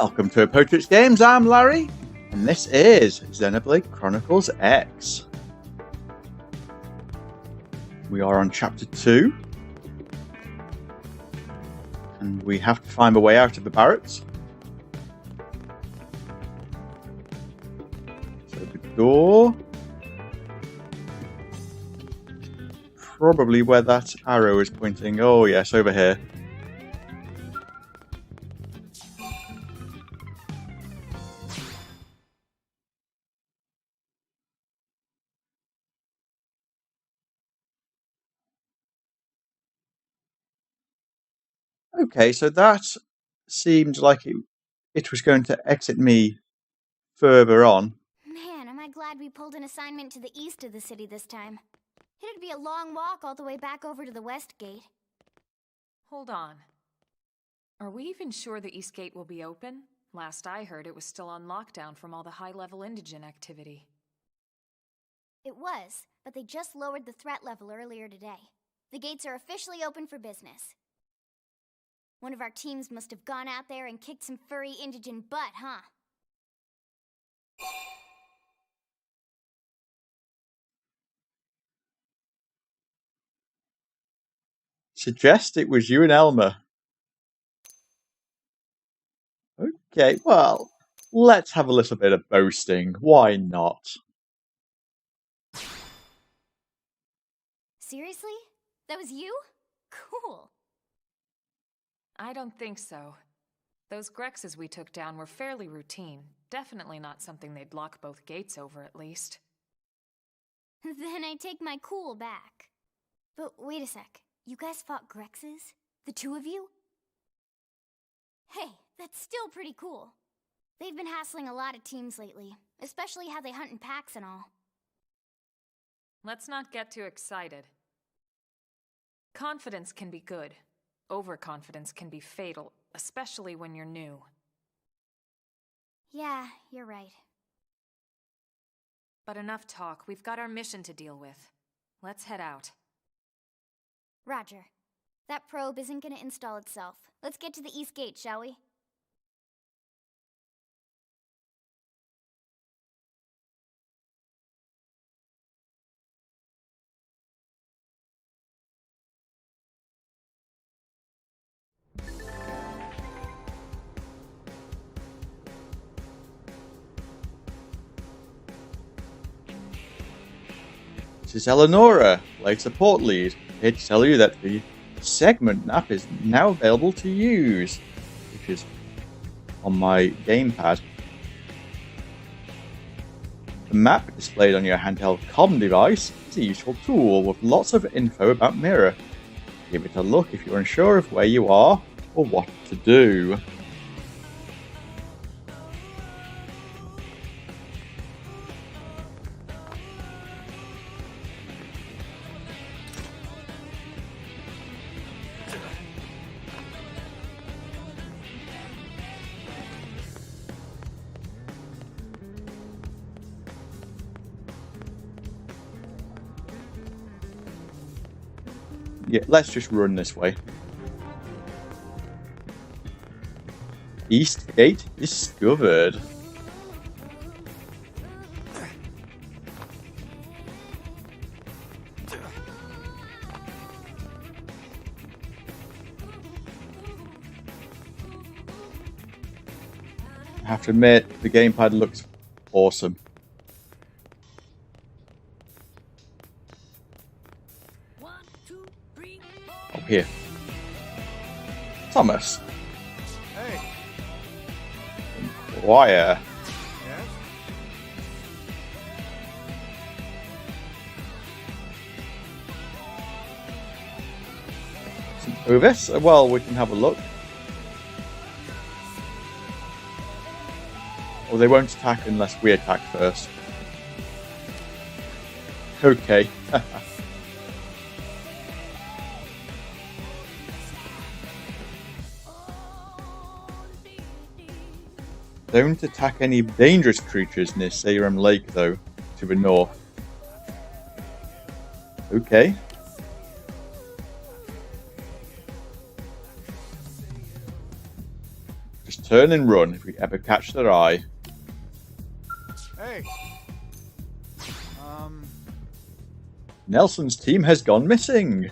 Welcome to Apotrix Games, I'm Larry, and this is Xenoblade Chronicles X. We are on Chapter 2, and we have to find a way out of the barracks. So the door... probably where that arrow is pointing. Oh yes, over here. Okay, so that seemed like it was going to exit me further on. Man, am I glad we pulled an assignment to the east of the city this time. It'd be a long walk all the way back over to the west gate. Hold on. Are we even sure the east gate will be open? Last I heard, it was still on lockdown from all the high-level indigent activity. It was, but they just lowered the threat level earlier today. The gates are officially open for business. One of our teams must have gone out there and kicked some furry indigent butt, huh? Suggest it was you and Elmer. Okay, well, let's have a little bit of boasting. Why not? Seriously? That was you? Cool. I don't think so. Those Grexes we took down were fairly routine. Definitely not something they'd lock both gates over, at least. Then I take my cool back. But wait a sec. You guys fought Grexes? The two of you? Hey, that's still pretty cool. They've been hassling a lot of teams lately, especially how they hunt in packs and all. Let's not get too excited. Confidence can be good. Overconfidence can be fatal, especially when you're new. Yeah, you're right. But enough talk. We've got our mission to deal with. Let's head out. Roger. That probe isn't gonna install itself. Let's get to the east gate, shall we? This is Eleonora, Light Support Lead, here to tell you that the segment map is now available to use, which is on my gamepad. The map displayed on your handheld comm device is a useful tool with lots of info about Mira. Give it a look if you're unsure of where you are or what to do. Yeah, let's just run this way. East gate discovered. I have to admit, the gamepad looks awesome. Oh, here. Thomas. Hey. Wire. Yes? Oh, this? Well, we can have a look. Or they won't attack unless we attack first. Okay. Don't attack any dangerous creatures near Sayram Lake, though, to the north. Okay. Just turn and run if we ever catch their eye. Hey. Nelson's team has gone missing.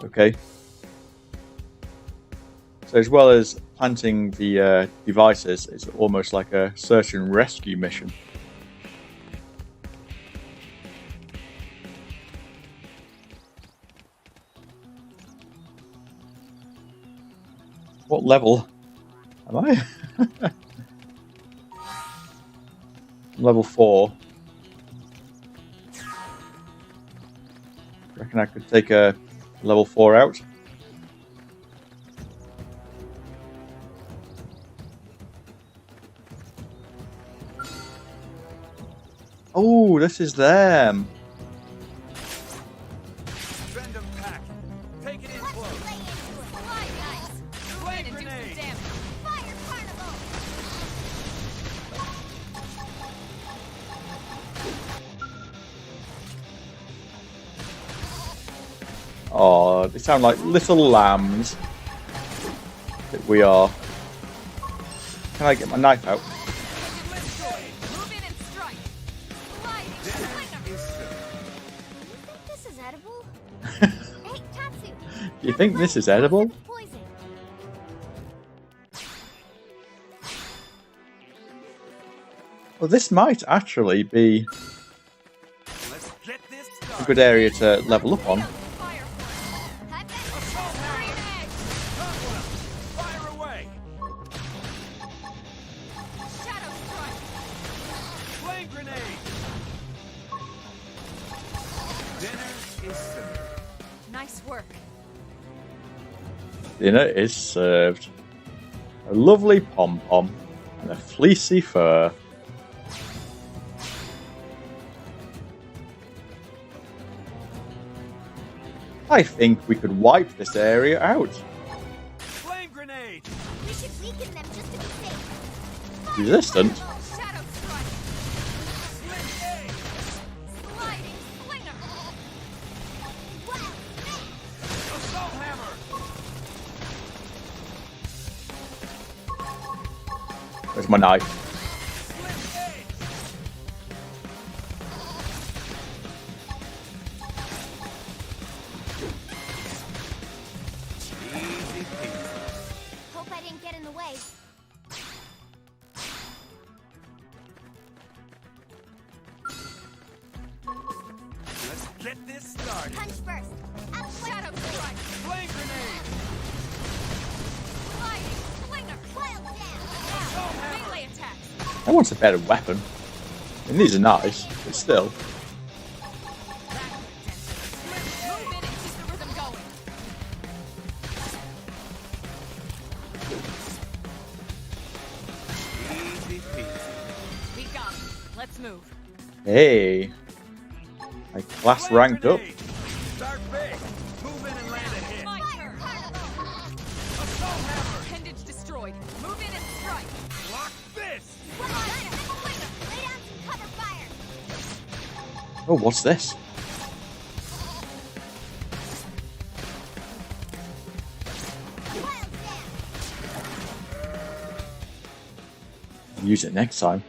Okay. So as well as planting the devices, it's almost like a search and rescue mission. What level am I? Level 4. Reckon I could take a level 4 out. Oh, this is them. Send them back. Take it in close. Flame grenade. Fire carnival! Oh, they sound like little lambs that we are. Can I get my knife out? Move in and strike. This is edible? Hey, Tatsu! Do you think this is edible? Poison. Well, this might actually be Let's get this a started. good area to level up on. Fire for I've got Assault hammer. Top one. Fire away. shadow strike. Flame grenade. Dinner is served. Nice work. Dinner is served. A lovely pom-pom and a fleecy fur. I think we could wipe this area out. Flame grenade. We should weaken them just to be safe. Resistant? Shadow strike. Sling A. Sliding slinger. Wow! Assault hammer. Where's my knife? Sling A. Easy peasy. Hope I didn't get in the way. Let's get this started. Punch first. Shadow strike. Flame grenade. Sliding slinger. Wild down. Assault hammer. Melee attacks. I want a better weapon. I mean, these are nice, but still. Move in and keep the rhythm going. Easy peasy. We got it. Let's move. Hey. My class Flame ranked up. grenade. Start big. Move in and land a hit. My turn. Assault hammer. Appendage destroyed. Move in and strike. Block this. Lay down some cover fire. Oh, what's this? Wild down. I'll use it next time.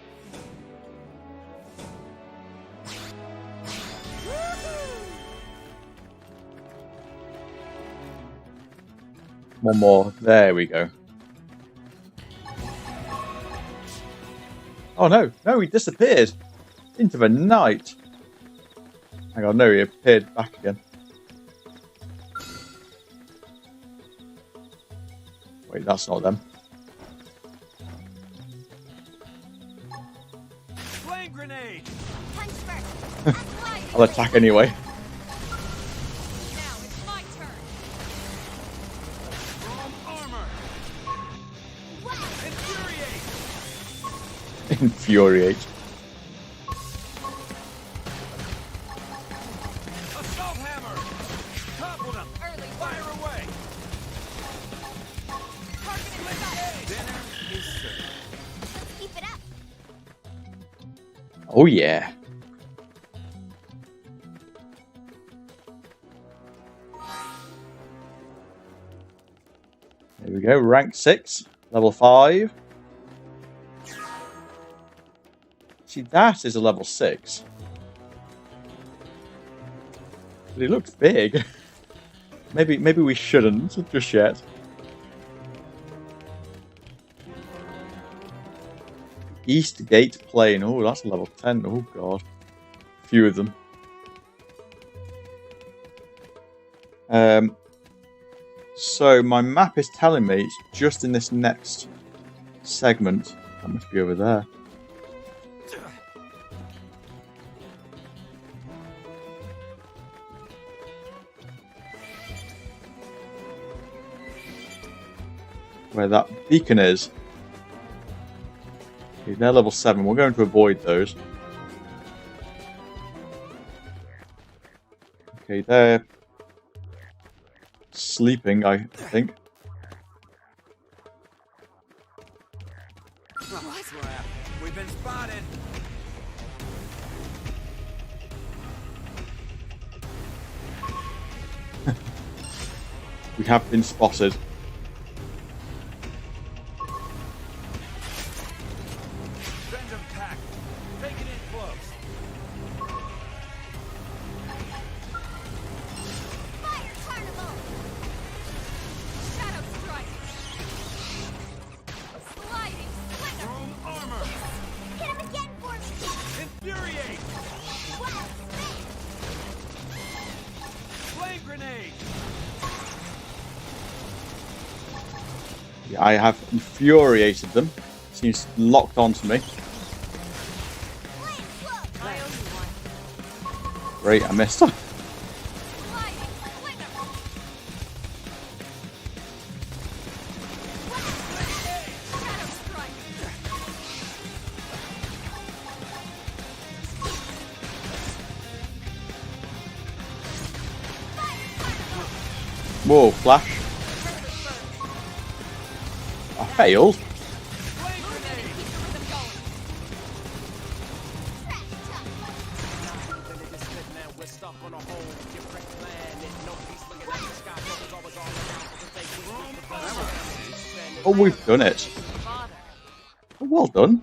One more. There we go. Oh no, no, he disappeared into the night. Hang on, no, he appeared back again. Wait, that's not them. Flame grenade. Punch first. I'll attack anyway. Now it's my turn. Chrome armor. Infuriate. Infuriate. Assault hammer. Topple them. Early Fire away. targeting sight. Dinner is served. Keep it up. Oh yeah. we go, rank 6, level 5. See, that is a level 6. But it looks big. maybe we shouldn't just yet. East Gate Plain. Oh, that's a level 10. Oh, God. A few of them. So my map is telling me it's just in this next segment. That must be over there. Where that beacon is. Okay, they're level 7. We're going to avoid those. Okay, they're sleeping, I think. Oh, crap. We've been spotted. We have been spotted. Send them packed. Take it in close. Fire Carnival! Shadow Strike! Sliding Slinger! Chrome armor. Hit him again for me! Infuriate. Wild Spin! Flame grenade. Yeah, I have infuriated them. Seems locked onto me. Flame Club! I owe you one. Great, I missed. Sliding Slinger! Shadow Strike! Fire Carnival! Whoa, flash. I failed. Flame grenade. Keep the rhythm going! Trash Tuck! We're stuck on a whole different planet. No peace looking at the sky. Focus always all around. Oh, we've done it. Father. Oh, well done.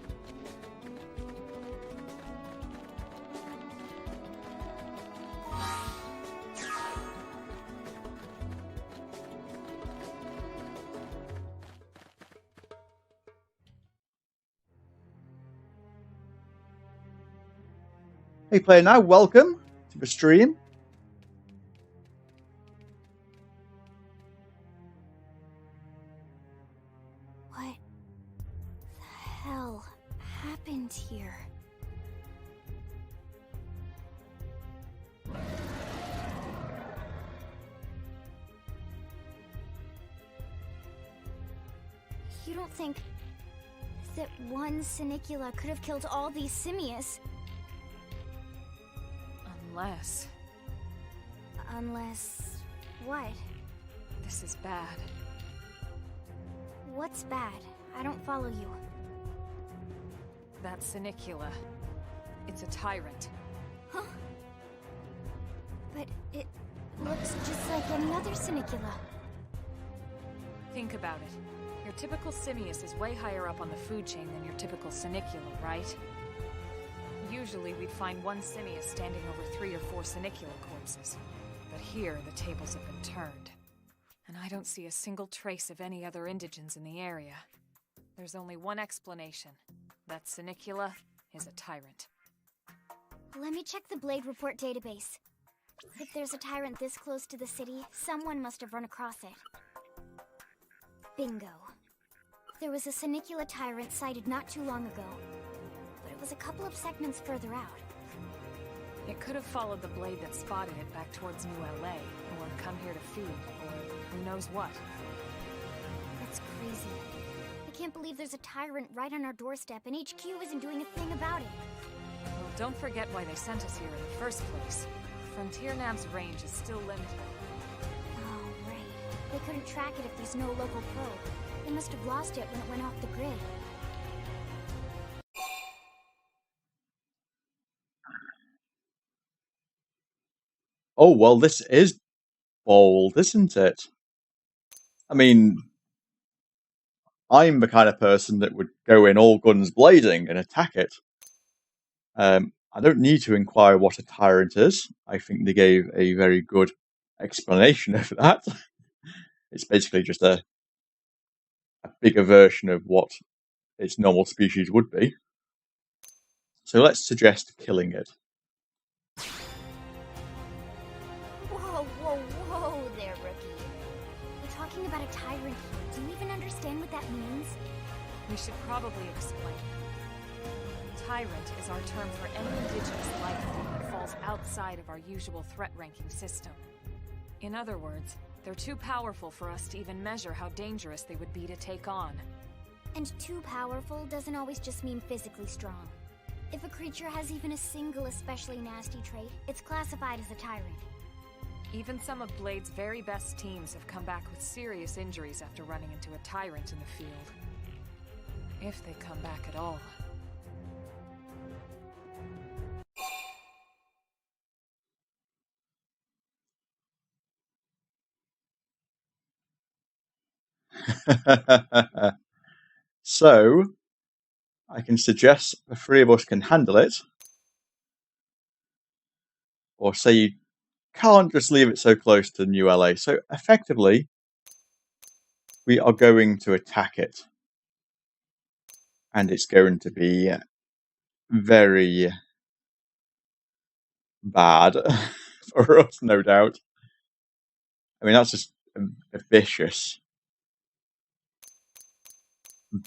Hey player, now welcome to the stream. What the hell happened here? You don't think that one Sinicula could have killed all these simius? Unless Unless... what? this is bad. What's bad? I don't follow you. That Sinicula. It's a tyrant. Huh? But it looks just like any other Sinicula. Think about it. Your typical Simius is way higher up on the food chain than your typical Sinicula, right? Usually we'd find one Simius standing over 3 or 4 Sinicula corpses. But here, the tables have been turned. And I don't see a single trace of any other indigents in the area. There's only one explanation. That Sinicula is a tyrant. Let me check the Blade Report database. If there's a tyrant this close to the city, someone must have run across it. Bingo. There was a Sinicula tyrant sighted not too long ago, but it was a couple of segments further out. It could have followed the blade that spotted it back towards New LA, or come here to feed, or who knows what. That's crazy. I can't believe there's a tyrant right on our doorstep and HQ isn't doing a thing about it. Well, don't forget why they sent us here in the first place. Frontier Nav's range is still limited. Oh, right. They couldn't track it if there's no local probe. They must have lost it when it went off the grid. Oh, well, this is bold, isn't it? I mean, I'm the kind of person that would go in all guns blazing and attack it. I don't need to inquire what a tyrant is. I think they gave a very good explanation of that. It's basically just a bigger version of what its normal species would be. So let's suggest killing it. Whoa, whoa, whoa there, rookie. We're talking about a tyrant here. Do you even understand what that means? We should probably explain. Tyrant is our term for any indigenous life form that falls outside of our usual threat ranking system. In other words, they're too powerful for us to even measure how dangerous they would be to take on. And too powerful doesn't always just mean physically strong. If a creature has even a single especially nasty trait, it's classified as a tyrant. Even some of Blade's very best teams have come back with serious injuries after running into a tyrant in the field. If they come back at all. So, I can suggest the three of us can handle it. Or say you can't just leave it so close to New LA. So, effectively, we are going to attack it. And it's going to be very bad for us, no doubt. I mean, that's just a vicious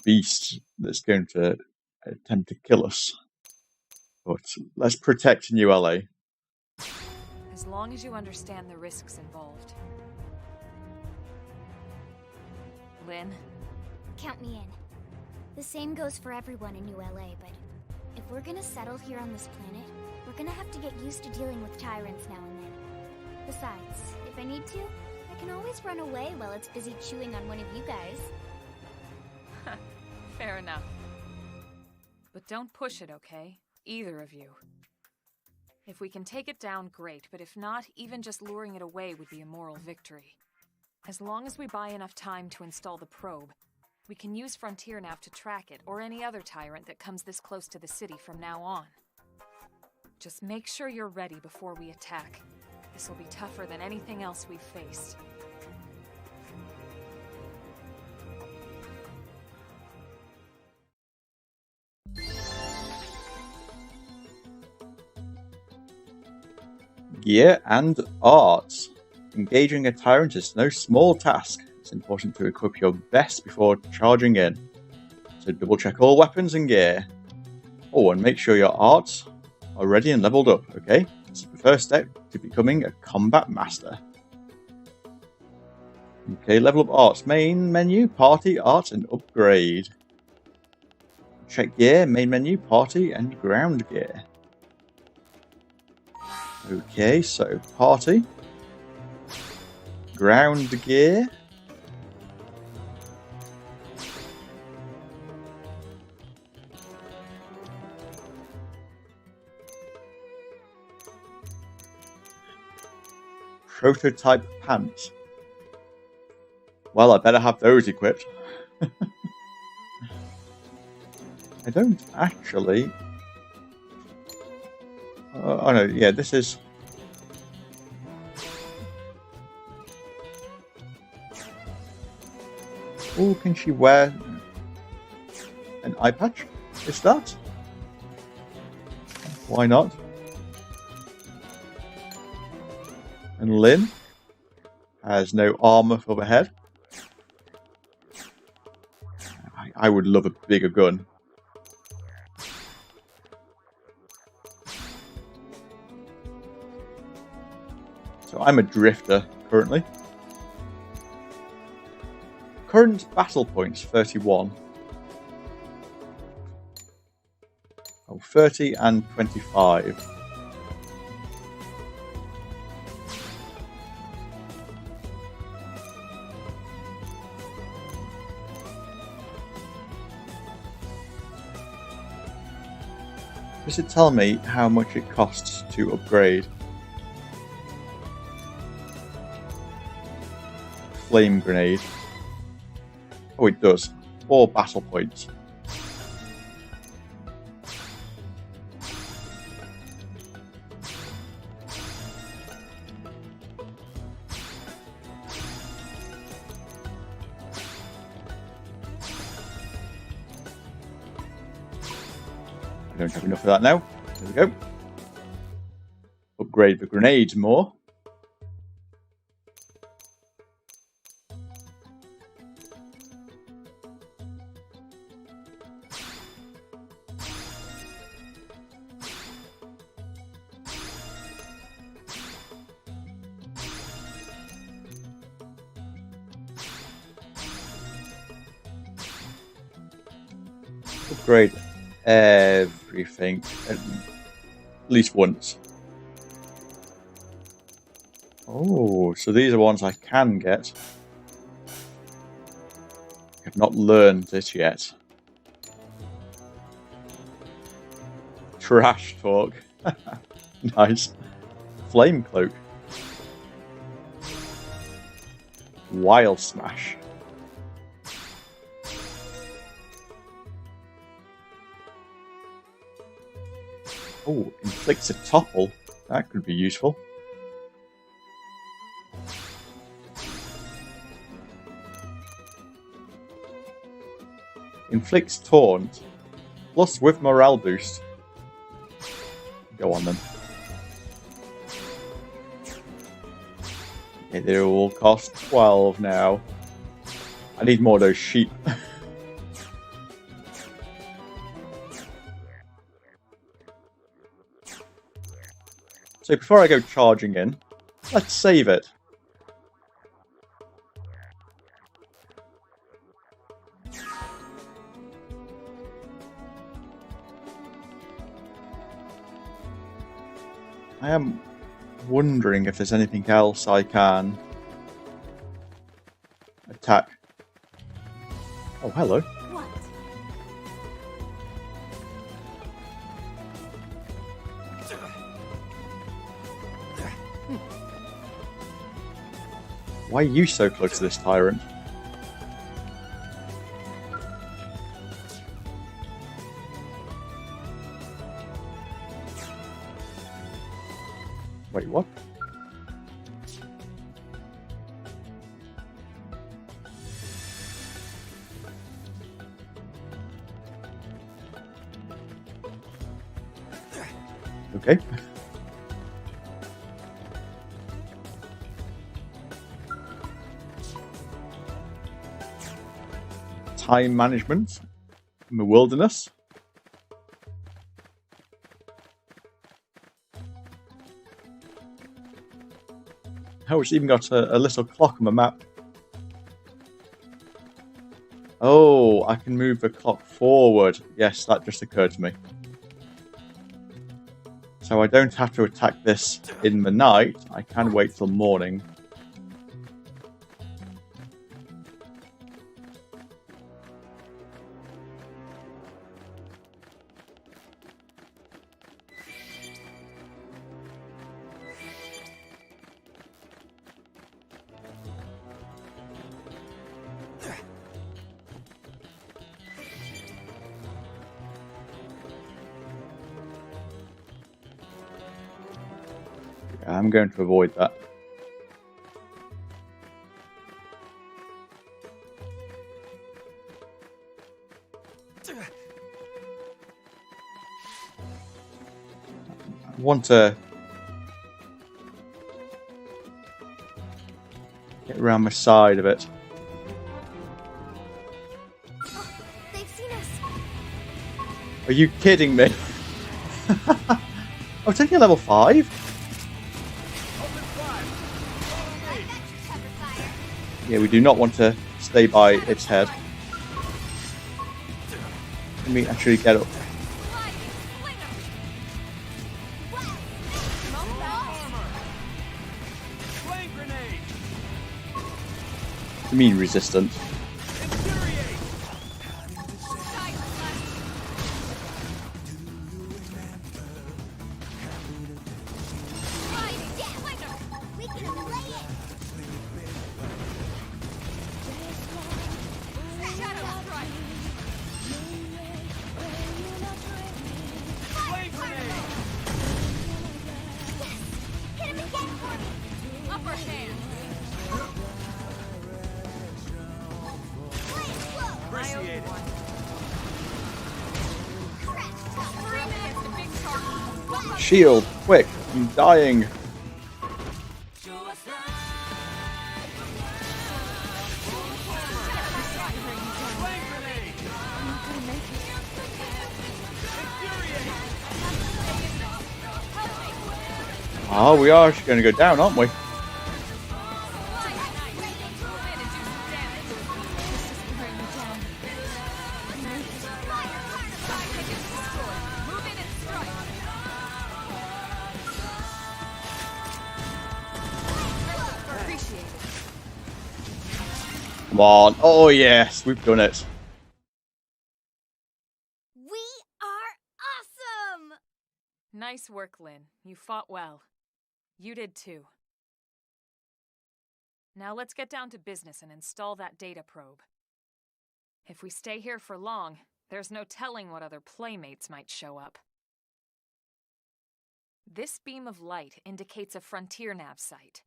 beast that's going to attempt to kill us. But let's protect New LA. As long as you understand the risks involved. Lynn? Count me in. The same goes for everyone in New LA, but if we're gonna settle here on this planet, we're gonna have to get used to dealing with tyrants now and then. Besides, if I need to, I can always run away while it's busy chewing on one of you guys. Fair enough. But don't push it, okay? Either of you. If we can take it down, great, but if not, even just luring it away would be a moral victory. As long as we buy enough time to install the probe, we can use Frontier Nav to track it, or any other tyrant that comes this close to the city from now on. Just make sure you're ready before we attack. This will be tougher than anything else we've faced. Gear and arts. Engaging a tyrant is no small task. It's important to equip your best before charging in. So double check all weapons and gear. Oh, and make sure your arts are ready and leveled up, okay? This is the first step to becoming a combat master. Okay, level up arts. Main menu, party, arts, and upgrade. Check gear, main menu, party, and ground gear. Okay, so party, ground gear, prototype pants. Well, I better have those equipped. I don't actually... oh no, yeah, this is... oh, can she wear an eye patch? Is that? Why not? And Lynn has no armor for the head. I would love a bigger gun. So I'm a drifter currently. Current battle points 31. Oh, 30 and 25. Does it tell me how much it costs to upgrade? Flame grenade. Oh, it does. 4 battle points. I don't have enough of that now. There we go. Upgrade the grenades more. Upgrade everything at least once. Oh, so these are ones I can get. I've not learned it yet. Trash talk. Nice. Flame cloak. Wild smash. Oh, inflicts a topple. That could be useful. Inflicts taunt. Plus with morale boost. Go on then. Okay, they all cost 12 now. I need more of those sheep. So before I go charging in, let's save it. I am wondering if there's anything else I can attack. Oh, hello. What? Why are you so close to this tyrant? Wait, what? Okay. Time management in the wilderness. Oh, it's even got a little clock on the map. Oh, I can move the clock forward. Yes, that just occurred to me. So I don't have to attack this in the night. I can wait till morning. I'm going to avoid that. I want to get around the side of it. Oh, they've seen us. Are you kidding me? Oh, it's only a level 5? Yeah, we do not want to stay by its head. Let me actually get up. You mean resistant? Shield, quick, I'm dying. Oh, we are actually going to go down, aren't we? Come on. Oh, yes, we've done it. We are awesome! Nice work, Lynn. You fought well. You did too. Now let's get down to business and install that data probe. If we stay here for long, there's no telling what other playmates might show up. This beam of light indicates a frontier nav site.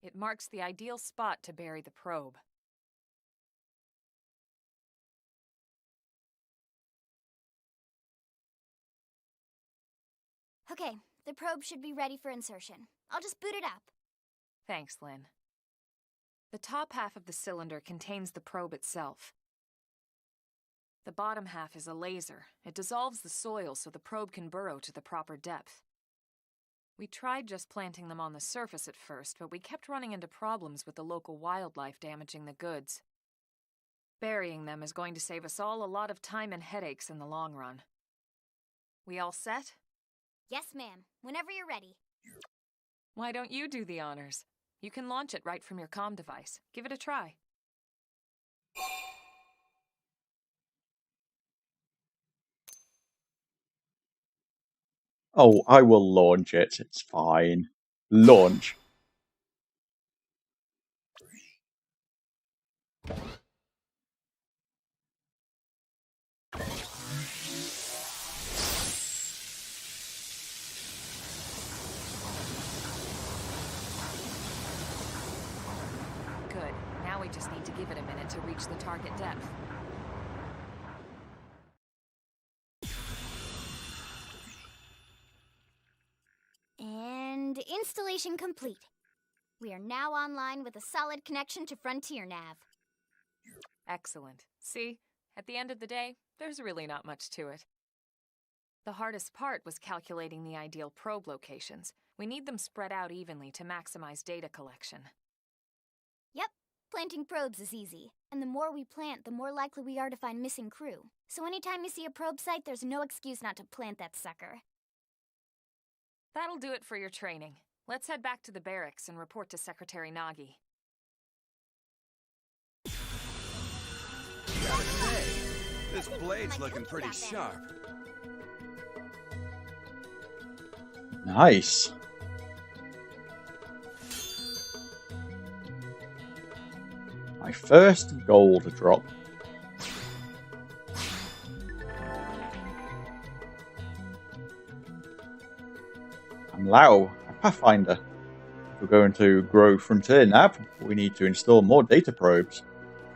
It marks the ideal spot to bury the probe. Okay, the probe should be ready for insertion. I'll just boot it up. Thanks, Lynn. The top half of the cylinder contains the probe itself. The bottom half is a laser. It dissolves the soil so the probe can burrow to the proper depth. We tried just planting them on the surface at first, but we kept running into problems with the local wildlife damaging the goods. Burying them is going to save us all a lot of time and headaches in the long run. We all set? Yes, ma'am. Whenever you're ready. Why don't you do the honors? You can launch it right from your comm device. Give it a try. Oh, I will launch it. It's fine. Launch. Good. Now we just need to give it a minute to reach the target depth. And installation complete. We are now online with a solid connection to Frontier Nav. Excellent. See, at the end of the day, there's really not much to it. The hardest part was calculating the ideal probe locations. We need them spread out evenly to maximize data collection. Yep, planting probes is easy. And the more we plant, the more likely we are to find missing crew. So anytime you see a probe site, there's no excuse not to plant that sucker. That'll do it for your training. Let's head back to the barracks and report to Secretary Nagi. Gotta say, this blade's looking pretty sharp. Nice. My first gold drop. I'm Lau, a Pathfinder. If we're going to grow Frontier Nav, we need to install more data probes.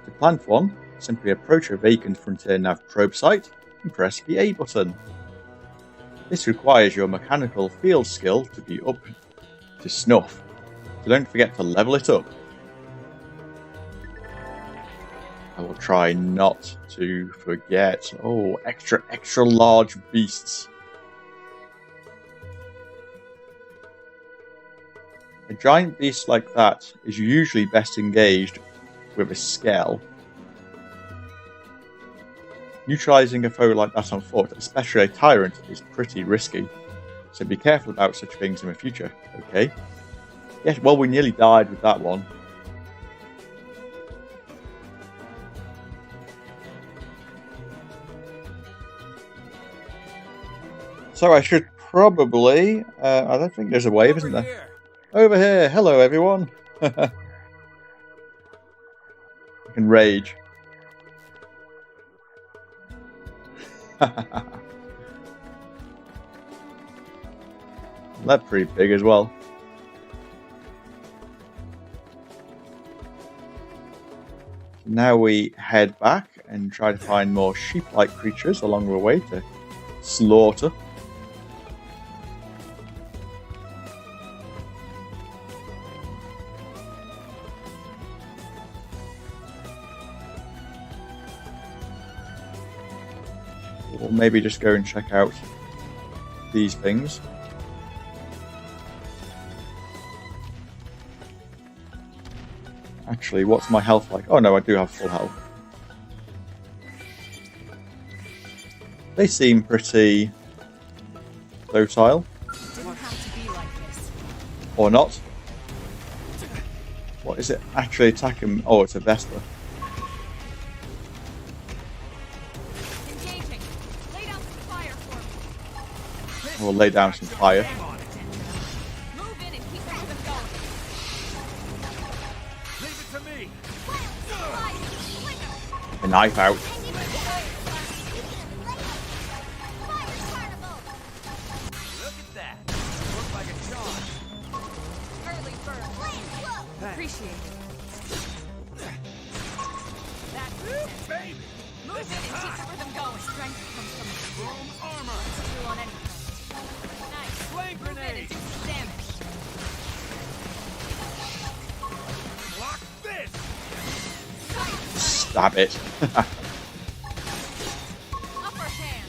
To plant one, simply approach a vacant Frontier Nav probe site and press the A button. This requires your mechanical field skill to be up to snuff, so don't forget to level it up. I will try not to forget. Oh, extra large beasts. A giant beast like that is usually best engaged with a Skell. Neutralising a foe like that on foot, especially a tyrant, is pretty risky, so be careful about such things in the future, okay? Yes, well, we nearly died with that one. So I should probably... I don't think there's a wave, isn't there? Over here! Hello, everyone! I can rage. They're pretty big as well. Now we head back and try to find more sheep-like creatures along the way to slaughter. Or maybe just go and check out these things. Actually, what's my health like? Oh no, I do have full health. They seem pretty docile. Didn't have to be like this. Or not. What is it actually attacking? Oh, it's a Vespa. Engaging. Lay down some fire for me. We'll lay down some fire. Move in and keep them going. Leave it to me. A knife out. Look at that. Looks like a charge. Early bird. Appreciate it. That Baby. move in and keep the rhythm going. Strength comes from the Boom armor. through on any front. Nice. Flame Move in and grenade. do some damage. Block this. Stab it. Upper hand.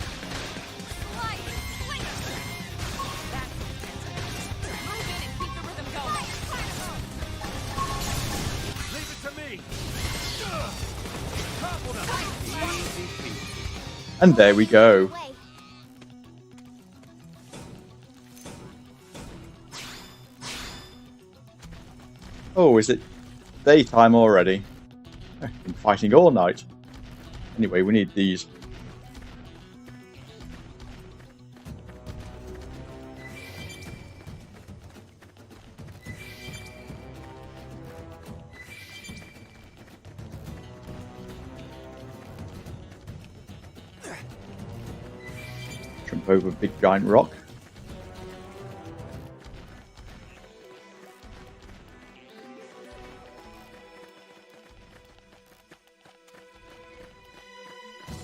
Slide. Slinger. That's intense. Move in and keep the rhythm going. Leave it to me. Topple them. Easy peasy. And there we go. Oh, is it daytime already? I've been fighting all night. Anyway, we need these. Jump over a big giant rock.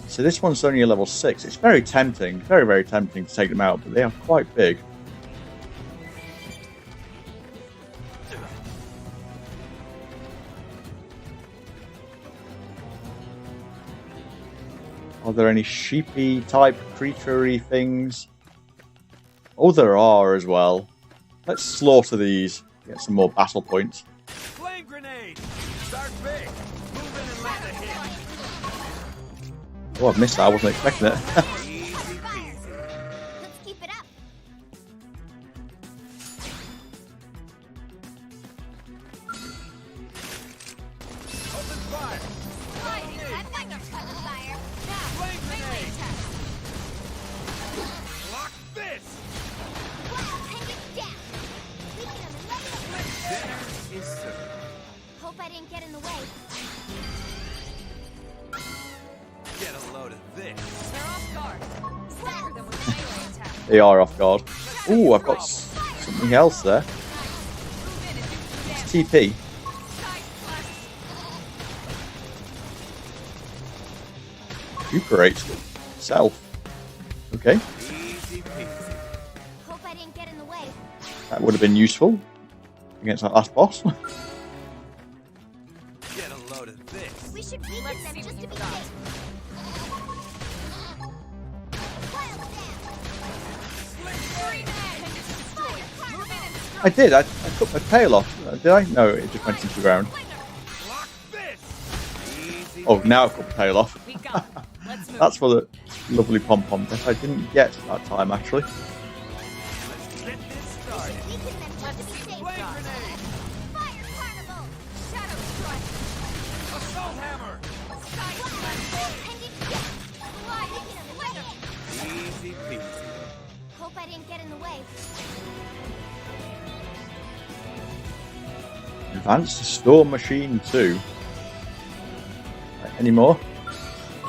So this one's only a level 6. It's very tempting, very, very tempting to take them out, but they are quite big. Are there any sheepy type creature-y things? Oh, there are as well. Let's slaughter these, get some more battle points. Flame grenade. Start big. Move in and land a hit. Oh, I've missed that. I wasn't expecting it. Easy peasy. Let's keep it up. Open fire. I've got no cover fire. Flame grenade. Block this. Hang it down. We can eliminate Dinner is served. Hope I didn't get in the way. Get a load of this. They're off guard. Stagger them with a melee attack. They are off guard. Ooh, I've got something else there. Move in and do some It's damage. TP. Side slash. Recuperate. Self. Okay, Easy peasy. Hope I didn't get in the way. that would have been useful against that last boss. Get a load of this. We should weaken Let's them see just what to be you've got. safe. Wild Three men. Appendage destroyed. Move in and strike. I did. I cut my tail off. Did I? No, it just went into the ground. Block this. Easy. Oh, now I've cut my tail off. We got it. Let's move. That's for the lovely pom-pom that I didn't get that time, actually. Let's get this started. weaken them just to be safe. Flame grenade. Fire carnival. Shadow strike. Assault hammer. Side slash. Hang it down. Fly. Easy peasy. Hope I didn't get in the way. Advanced Storm Machine 2. Right, any more?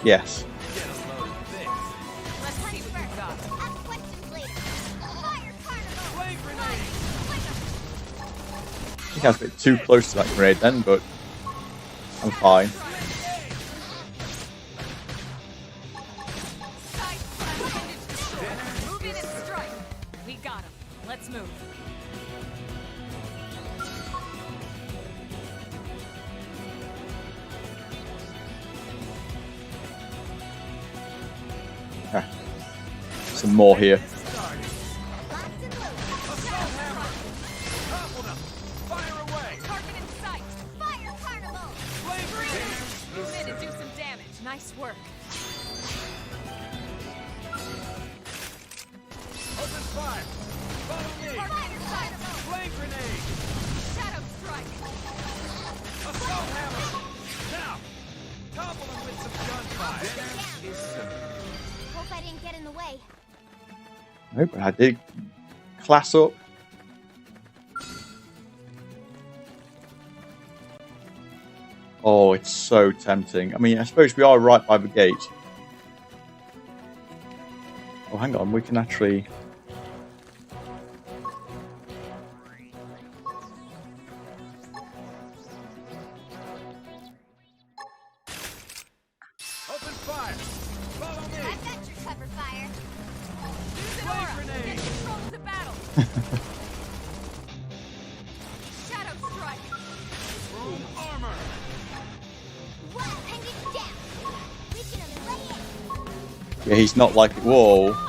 Yes. Get a load of this. Let's see what you've got. Ask questions later. Fire carnival. Flame grenade. I think I was a bit too close to that grenade then, but I'm fine. Side slash. Appendage destroyed. Move in and strike. We got him. Let's move. some more here. Fire away! Target in sight! Fire carnival! Move in and do some damage. Nice work. Open fire! Follow me! Fire carnival! Flame grenade! Shadow strike! Assault hammer! Now! Topple him with some gunfire! Hope I didn't get in the way. Nope, I did class up. Oh, it's so tempting. I mean, I suppose we are right by the gate. Oh, hang on, we can actually... Open fire! Follow me! I've got your cover fire. Use an Flame aura! grenade! Get control of the battle! Shadow strike! Room armor! Wow, and it's down. We can only lay it. Yeah, he's not like... Whoa. They're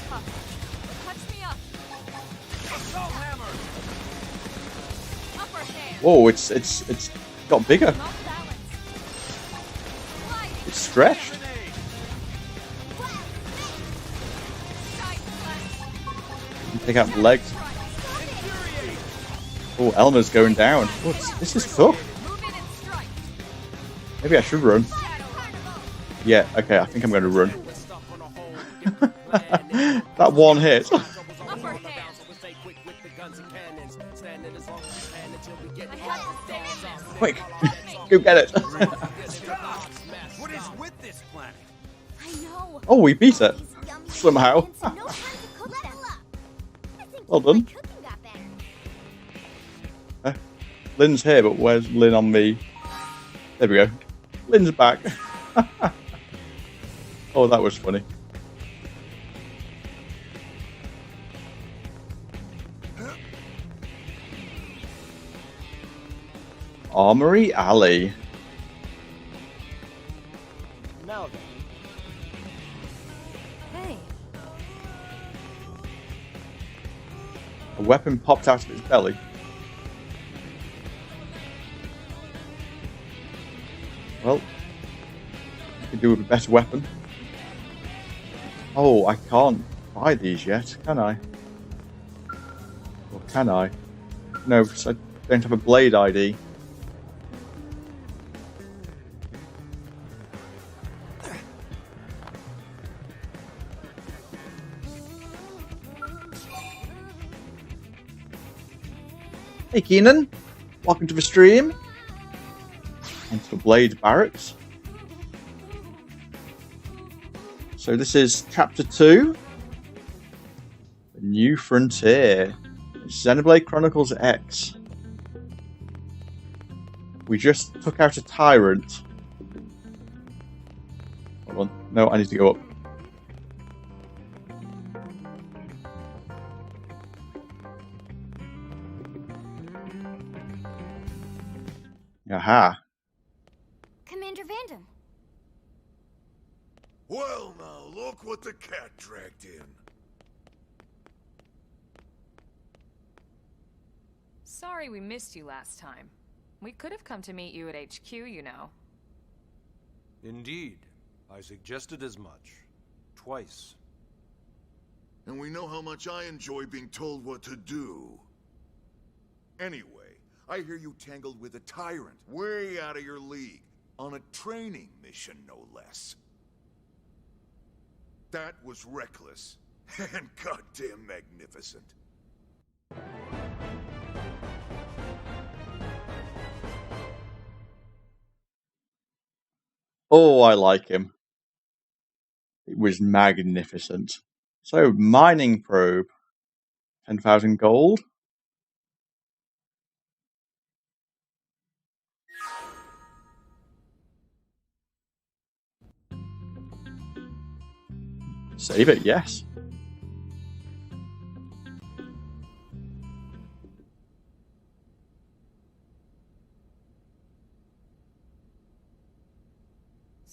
tough. Touch me up! Assault hammer! Upper hand! Whoa, it's got bigger. Not balanced! Sliding! It's stretched. Grenade! Side slash! Take out the legs. Strike! Infuriate! Oh, Elmer's going down. Oh, this is tough. Move in and strike! Maybe I should run. Shadow carnival! Yeah, okay, I think I'm going to run. We're stuck on a whole different planet. That one hit. Upper hand! Stay quick with the guns and cannons. Standing as long as we can until we get I have to stay in this! Quick, go get it. What is with this planet? I know. Oh, we beat it. These yummy Somehow. ingredients and no time to cook them. I think Well my done. cooking got better. Lynn's here, but where's Lynn on me? There we go. Lynn's back. Oh, that was funny. Armory Alley. Now then. Hey, A weapon popped out of its belly. Well, you could do with a better weapon. Oh, I can't buy these yet, can I? Or can I? No, because I don't have a blade ID. Hey Keenan, welcome to the stream. Onto the Blade Barracks. So this is Chapter 2. The New Frontier. Xenoblade Chronicles X. We just took out a tyrant. Hold on. No, I need to go up. Aha. Commander Vandam. Well, now, look what the cat dragged in. sorry we missed you last time. We could have come to meet you at HQ, you know. Indeed. I suggested as much. Twice. And we know how much I enjoy being told what to do. Anyway, I hear you tangled with a tyrant, way out of your league, on a training mission, no less. That was reckless, and goddamn magnificent. Oh, I like him. It was magnificent. So, mining probe. 10,000 gold. Save it, yes.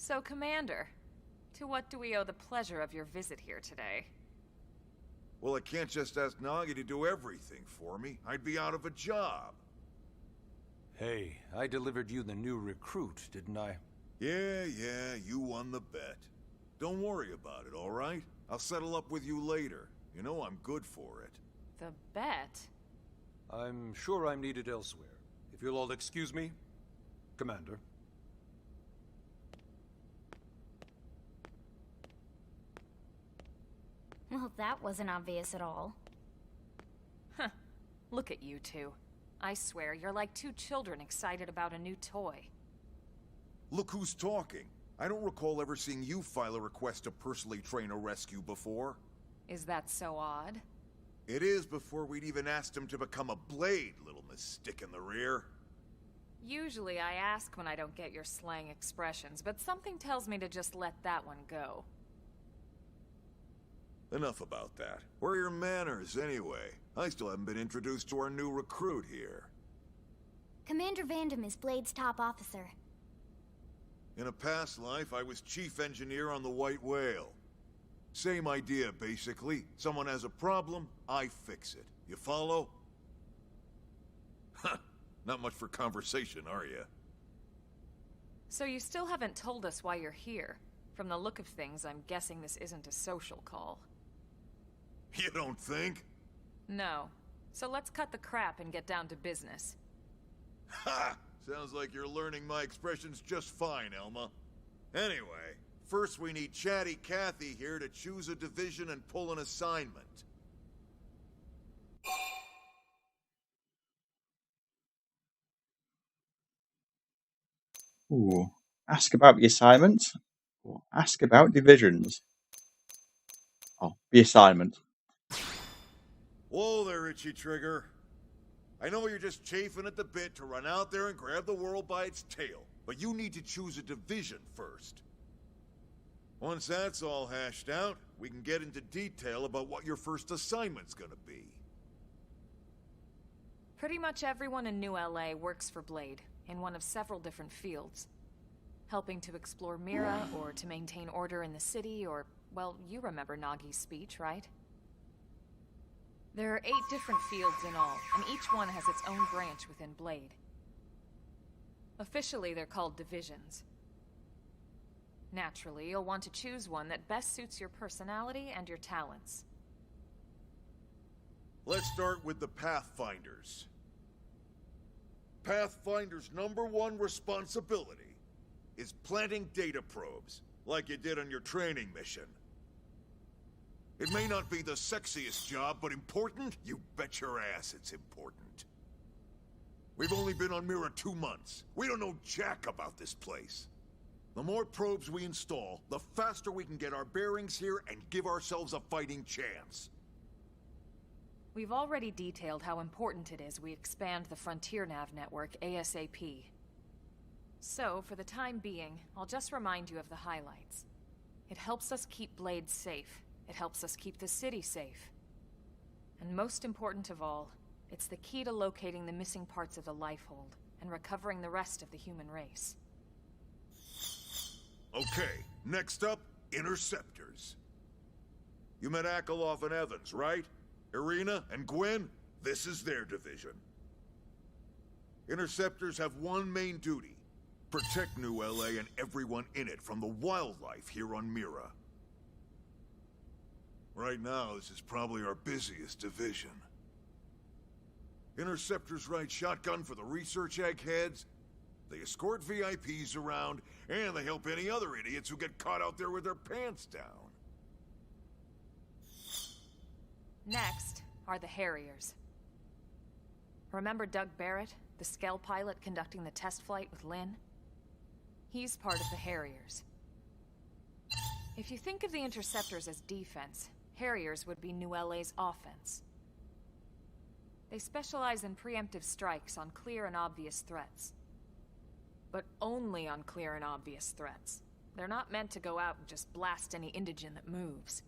So, Commander, to what do we owe the pleasure of your visit here today? Well, I can't just ask Nagi to do everything for me. I'd be out of a job. Hey, I delivered you the new recruit, didn't I? Yeah, you won the bet. Don't worry about it, all right? I'll settle up with you later. You know I'm good for it. The bet? I'm sure I'm needed elsewhere. If you'll all excuse me, Commander. Well, that wasn't obvious at all. Huh. Look at you two. I swear, you're like two children excited about a new toy. Look who's talking. I don't recall ever seeing you file a request to personally train a rescue before. Is that so odd? It is before we'd even asked him to become a blade, little Miss Stick in the Rear. Usually I ask when I don't get your slang expressions, but something tells me to just let that one go. Enough about that. Where are your manners, anyway? I still haven't been introduced to our new recruit here. Commander Vandam is Blade's top officer. In a past life, I was chief engineer on the White Whale. Same idea, basically. Someone has a problem, I fix it. You follow? Huh. Not much for conversation, are you? So you still haven't told us why you're here. From the look of things, I'm guessing this isn't a social call. You don't think? No. So let's cut the crap and get down to business. Ha! Sounds like you're learning my expressions just fine, Elma. Anyway, first we need Chatty Cathy here to choose a division and pull an assignment. Ooh. Ask about the assignment, or ask about divisions. Oh, the assignment. Whoa there, Itchy Trigger. I know you're just chafing at the bit to run out there and grab the world by its tail, but you need to choose a division first. Once that's all hashed out, we can get into detail about what your first assignment's gonna be. Pretty much everyone in New LA works for Blade, in one of several different fields. Helping to explore Mira, or to maintain order in the city, or, well, you remember Nagi's speech, right? There are 8 different fields in all, and each one has its own branch within Blade. Officially, they're called divisions. Naturally, you'll want to choose one that best suits your personality and your talents. Let's start with the Pathfinders. Pathfinder's #1 responsibility is planting data probes, like you did on your training mission. It may not be the sexiest job, but important? You bet your ass it's important. We've only been on Mira 2 months. We don't know jack about this place. The more probes we install, the faster we can get our bearings here and give ourselves a fighting chance. We've already detailed how important it is we expand the Frontier Nav network ASAP. So, for the time being, I'll just remind you of the highlights. It helps us keep Blade safe. It helps us keep the city safe. And most important of all, it's the key to locating the missing parts of the Lifehold and recovering the rest of the human race. Okay, next up, Interceptors. You met Akeloff and Evans, right? Irina and Gwen? This is their division. Interceptors have one main duty: protect New LA and everyone in it from the wildlife here on Mira. Right now, this is probably our busiest division. Interceptors ride shotgun for the research eggheads, they escort VIPs around, and they help any other idiots who get caught out there with their pants down. Next are the Harriers. Remember Doug Barrett, the Skell pilot conducting the test flight with Lynn? He's part of the Harriers. If you think of the Interceptors as defense, Harriers would be New LA's offense. They specialize in preemptive strikes on clear and obvious threats. But only on clear and obvious threats. They're not meant to go out and just blast any indigene that moves.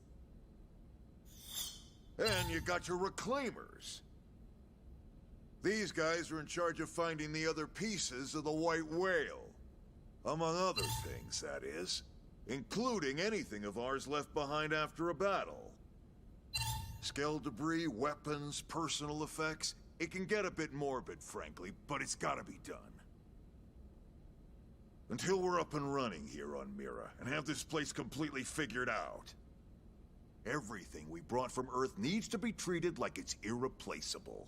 And you got your Reclaimers. These guys are in charge of finding the other pieces of the White Whale. Among other things, that is. Including anything of ours left behind after a battle. Skell debris, weapons, personal effects. It can get a bit morbid, frankly, but it's gotta be done. Until we're up and running here on Mira, and have this place completely figured out. Everything we brought from Earth needs to be treated like it's irreplaceable.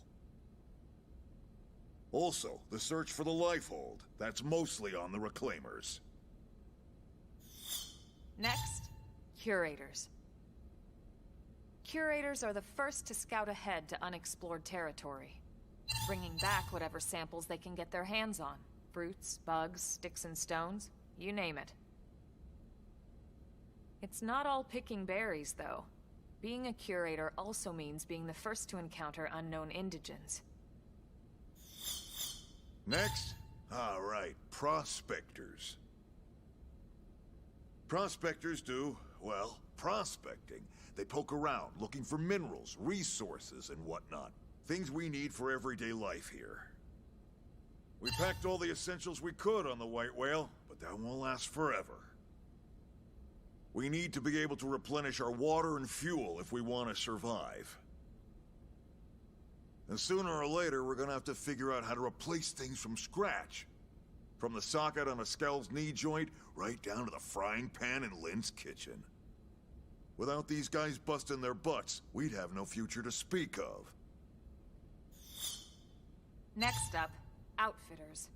Also, the search for the Lifehold. That's mostly on the Reclaimers. Next, curators. Curators are the first to scout ahead to unexplored territory, bringing back whatever samples they can get their hands on. Fruits, bugs, sticks and stones, you name it. It's not all picking berries, though. Being a curator also means being the first to encounter unknown indigens. Next? All right, prospectors. Prospectors do, well, prospecting. They poke around, looking for minerals, resources, and whatnot. Things we need for everyday life here. We packed all the essentials we could on the White Whale, but that won't last forever. We need to be able to replenish our water and fuel if we want to survive. And sooner or later, we're gonna have to figure out how to replace things from scratch. From the socket on a Skells knee joint, right down to the frying pan in Lynn's kitchen. Without these guys busting their butts, we'd have no future to speak of. Next up, outfitters.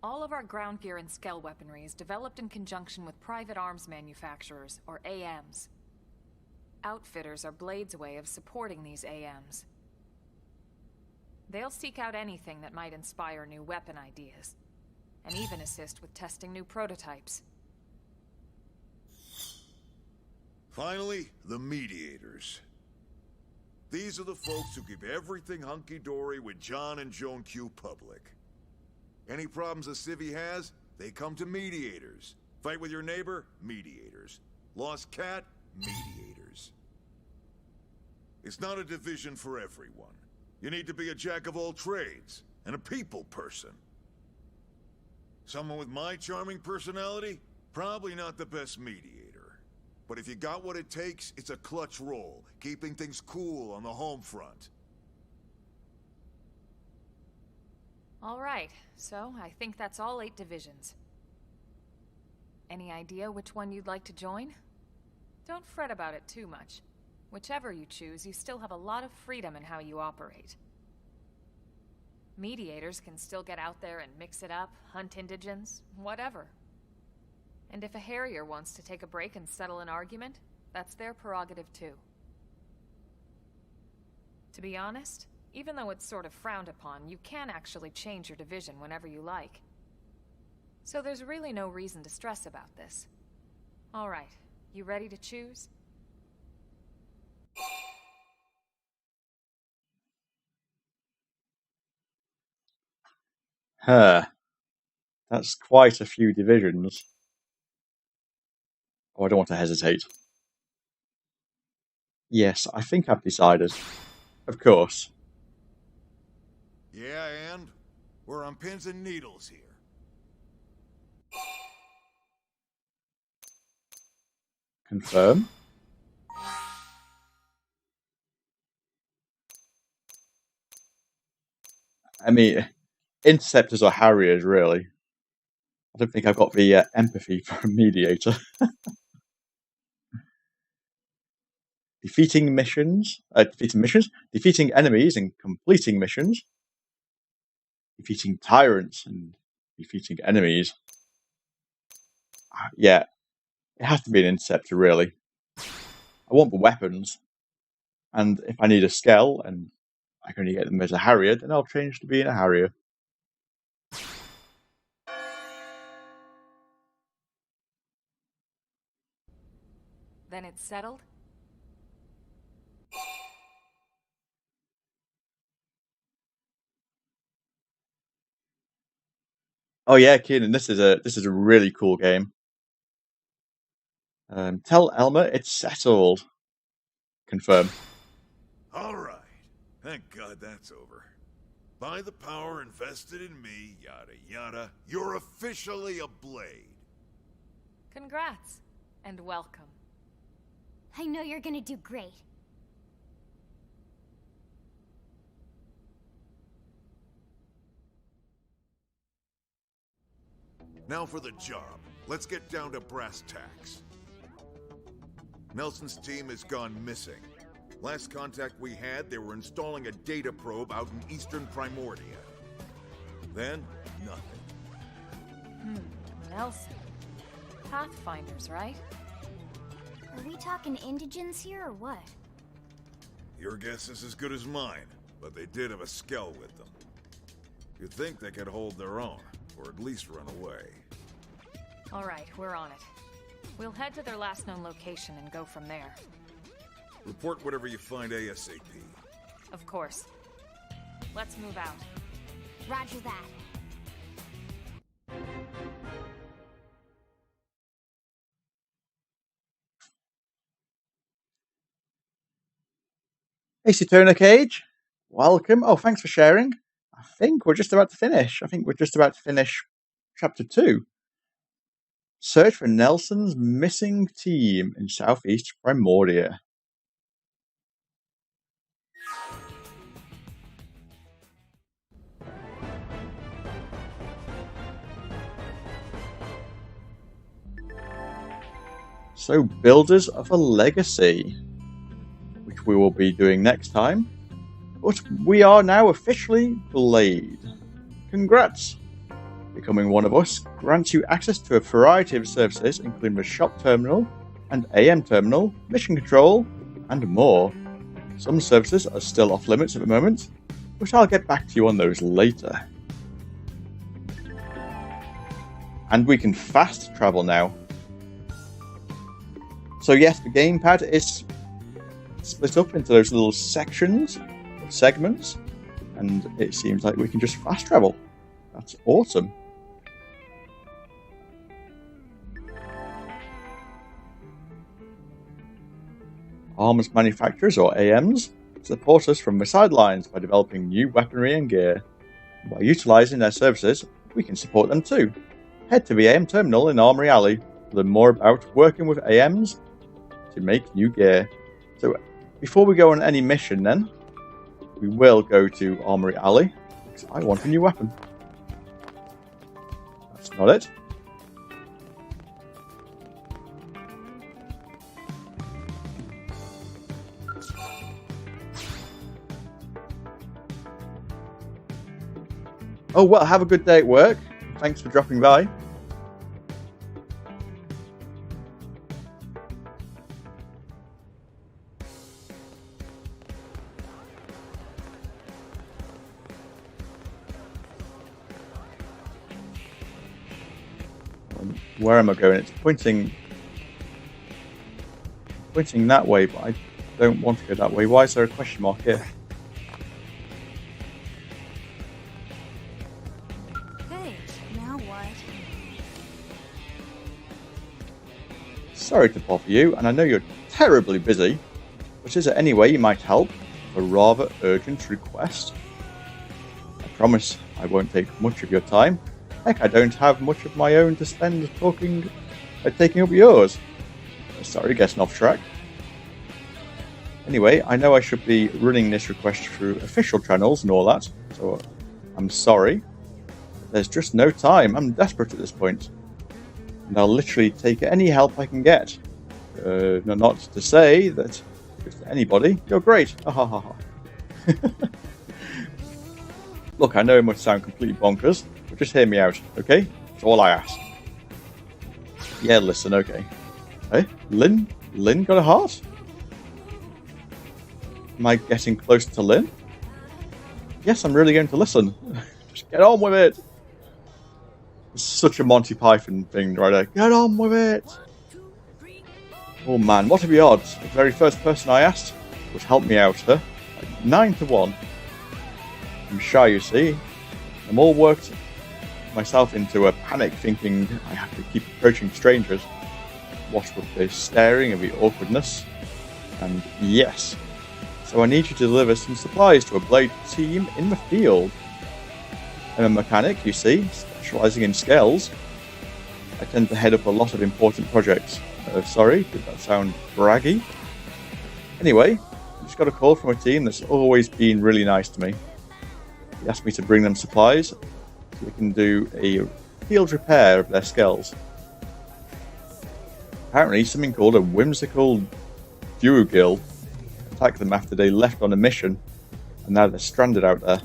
All of our ground gear and Skell weaponry is developed in conjunction with private arms manufacturers, or AMs. Outfitters are Blade's way of supporting these AMs. They'll seek out anything that might inspire new weapon ideas, and even assist with testing new prototypes. Finally, the mediators. These are the folks who keep everything hunky-dory with John and Joan Q public. Any problems a civvy has, they come to mediators. Fight with your neighbor? Mediators. Lost cat? Mediators. It's not a division for everyone. You need to be a jack of all trades, and a people person. Someone with my charming personality? Probably not the best mediator. But if you got what it takes, it's a clutch role, keeping things cool on the home front. All right, so I think that's all 8 divisions. Any idea which one you'd like to join? Don't fret about it too much. Whichever you choose, you still have a lot of freedom in how you operate. Mediators can still get out there and mix it up, hunt indigens, whatever. And if a Harrier wants to take a break and settle an argument, that's their prerogative too. To be honest, even though it's sort of frowned upon, you can actually change your division whenever you like. So there's really no reason to stress about this. All right, you ready to choose? That's quite a few divisions. Oh, I don't want to hesitate. Yes, I think I've decided. Of course. Yeah, and? We're on pins and needles here. Confirm. I mean, interceptors or harriers, really. I don't think I've got the empathy for a mediator. Defeating missions, defeating enemies and completing missions, defeating tyrants and defeating enemies. Yeah, it has to be an interceptor, really. I want the weapons, and if I need a Skell and I can only get them as a Harrier, then I'll change to being a Harrier. Then it's settled? Oh yeah, Keenan, this is a really cool game. Tell Elmer it's settled. Confirm. All right. Thank God that's over. By the power invested in me, yada yada, you're officially a blade. Congrats, and welcome. I know you're gonna do great. Now for the job. Let's get down to brass tacks. Nelson's team has gone missing. Last contact we had, they were installing a data probe out in eastern Primordia. Then, nothing. Nelson. Pathfinders, right? Are we talking indigents here or what? Your guess is as good as mine, but they did have a Skell with them. You'd think they could hold their own, or at least run away. Alright, we're on it. We'll head to their last known location and go from there. Report whatever you find ASAP. Of course. Let's move out. Roger that. Hey, Saturna Cage. Welcome. Oh, thanks for sharing. I think we're just about to finish. Chapter 2. Search for Nelson's missing team in southeast Primordia. So, Builders of a Legacy, which we will be doing next time. But we are now officially Blade. Congrats! Becoming one of us grants you access to a variety of services, including the shop terminal and AM terminal, mission control, and more. Some services are still off limits at the moment, but I'll get back to you on those later. And we can fast travel now. So yes, the gamepad is split up into those little sections, segments, and it seems like we can just fast travel. That's awesome. Arms manufacturers, or AMs, support us from the sidelines by developing new weaponry and gear. By utilising their services, we can support them too. Head to the AM terminal in Armory Alley to learn more about working with AMs to make new gear. So before we go on any mission then, we will go to Armory Alley, because I want a new weapon. That's not it. Oh, well, have a good day at work. Thanks for dropping by. Where am I going? It's pointing that way, but I don't want to go that way. Why is there a question mark here? Sorry to bother you, and I know you're terribly busy, but is there any way you might help? A rather urgent request. I promise I won't take much of your time. Heck, I don't have much of my own to spend taking up yours. Sorry, getting off track. Anyway, I know I should be running this request through official channels and all that, so I'm sorry. There's just no time. I'm desperate at this point. And I'll literally take any help I can get. Not to say that just anybody, you're great. Look, I know it must sound completely bonkers, but just hear me out, okay? That's all I ask. Yeah, listen, okay. Hey, Lynn? Lynn got a heart? Am I getting close to Lynn? Yes, I'm really going to listen. Just get on with it. It's such a Monty Python thing right there. Get on with it! Oh man, what are the odds? The very first person I asked would help me out, huh? Like 9 to 1. I'm shy, you see. I'm all worked myself into a panic thinking I have to keep approaching strangers. What with the staring and the awkwardness. And yes. So I need you to deliver some supplies to a Blade team in the field. I'm a mechanic, you see, specialising in Skells. I tend to head up a lot of important projects. Sorry, did that sound braggy? Anyway, I just got a call from a team that's always been really nice to me. They asked me to bring them supplies so we can do a field repair of their Skells. Apparently, something called a whimsical duogill attacked them after they left on a mission, and now they're stranded out there.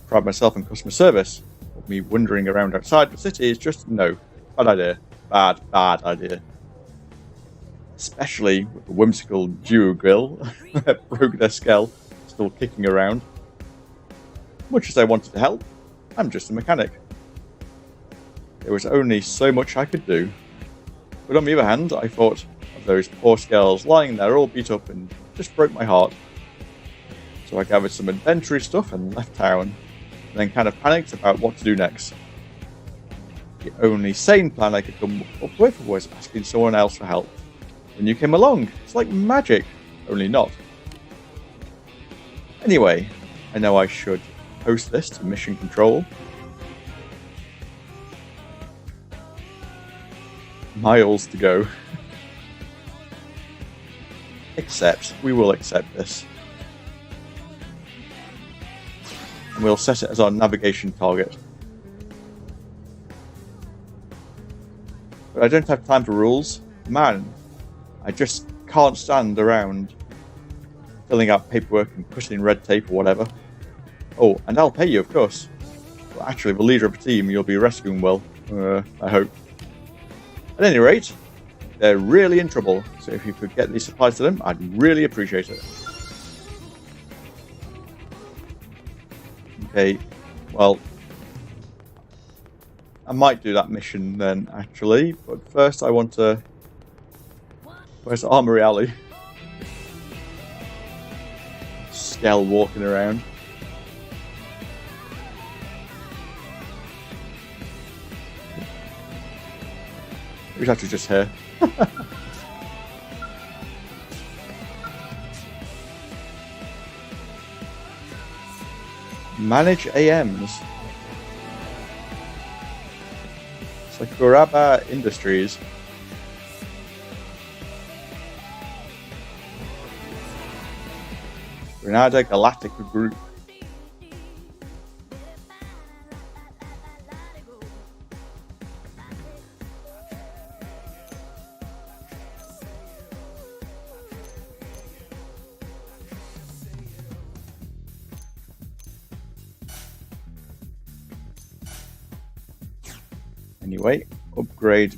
Pride myself in customer service, but me wandering around outside the city is just no. Bad idea. Bad idea. Especially with the whimsical duogill that broke their Skell, still kicking around. Much as I wanted to help, I'm just a mechanic. There was only so much I could do. But on the other hand, I thought of those poor Skells lying there all beat up and just broke my heart. So I gathered some inventory stuff and left town, and then kind of panicked about what to do next. The only sane plan I could come up with was asking someone else for help. When you came along, it's like magic, only not. Anyway, I know I should post this to Mission Control. Miles to go. Except, we will accept this. And we'll set it as our navigation target. But I don't have time for rules. Man, I just can't stand around filling out paperwork and putting in red tape or whatever. Oh, and I'll pay you, of course. Well, actually, the leader of the team you'll be rescuing well, I hope. At any rate, they're really in trouble, so if you could get these supplies to them, I'd really appreciate it. Okay, well, I might do that mission then, actually, but first I want to... Where's Armory Alley? Skell walking around. It was actually just here. Manage AMs. Sakuraba Industries. Granada Galactic Group. Anyway, upgrade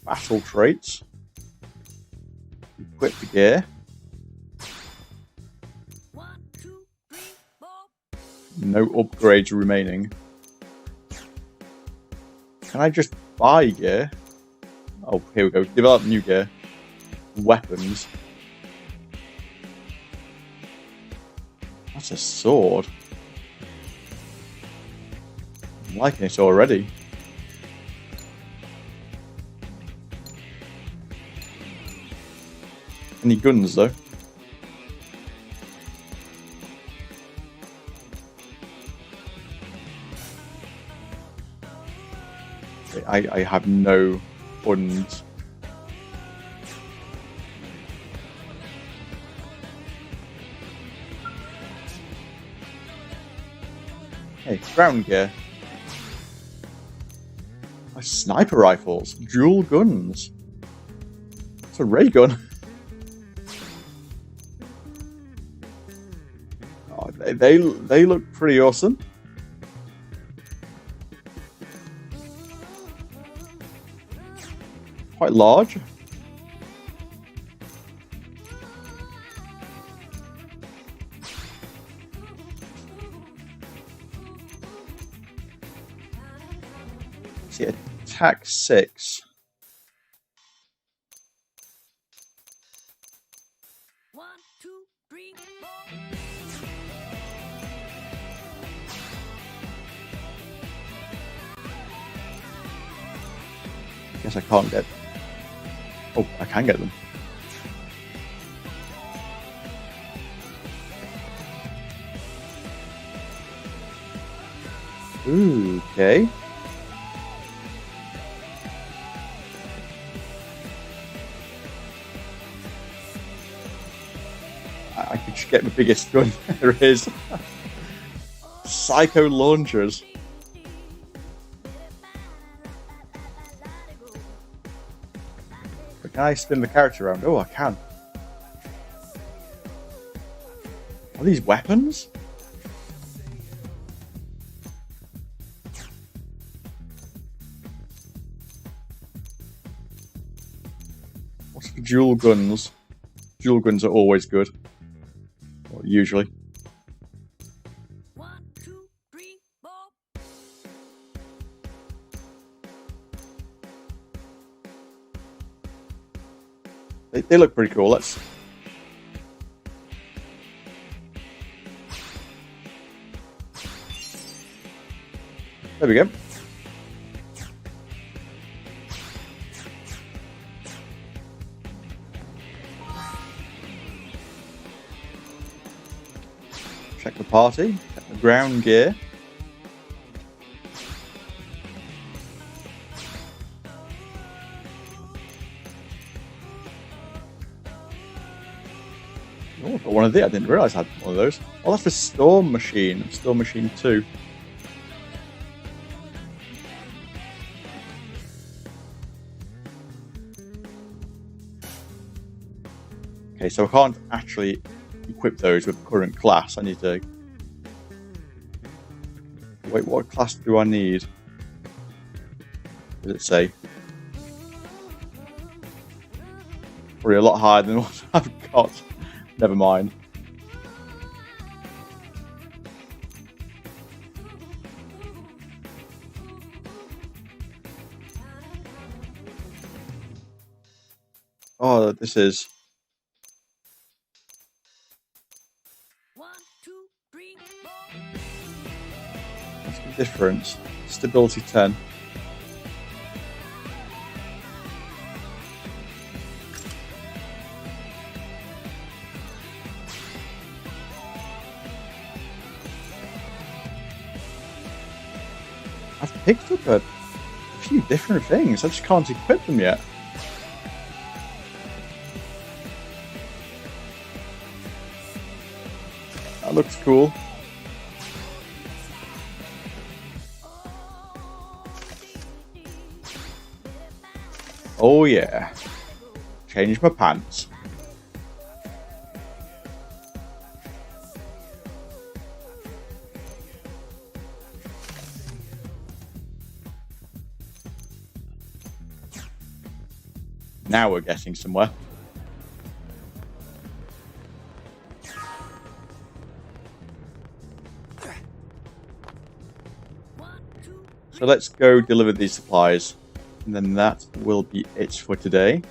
battle traits. Equip the gear. No upgrades remaining. Can I just buy gear? Oh, here we go. Develop new gear. Weapons. That's a sword. I'm liking it already. Any guns though? I have no funds. Hey, ground gear. Sniper rifles, dual guns. It's a ray gun. Oh, they look pretty awesome. Quite large. See, attack 6. One, two, three, four. Guess I can't get. Oh, I can get them. Ooh, okay. I could just get the biggest gun there is. Psycho launchers. But can I spin the character around? Oh, I can. Are these weapons? What's the dual guns? Dual guns are always good. Well, usually. 1, 2, 3, 4. They look pretty cool. Let's. There we go. Check the party. Check the ground gear. Oh, I've got one of these. I didn't realise I had one of those. Oh, that's the Storm Machine. Storm Machine 2. Okay, so I can't actually equip those with current class. I need to... Wait, what class do I need? What does it say? Probably a lot higher than what I've got. Never mind. Oh, this is... 1, 2, 3, 4. What's the difference? Stability 10. I've picked up a few different things. I just can't equip them yet. That looks cool. Oh yeah. Change my pants. Now we're getting somewhere. So let's go deliver these supplies, and then that will be it for today.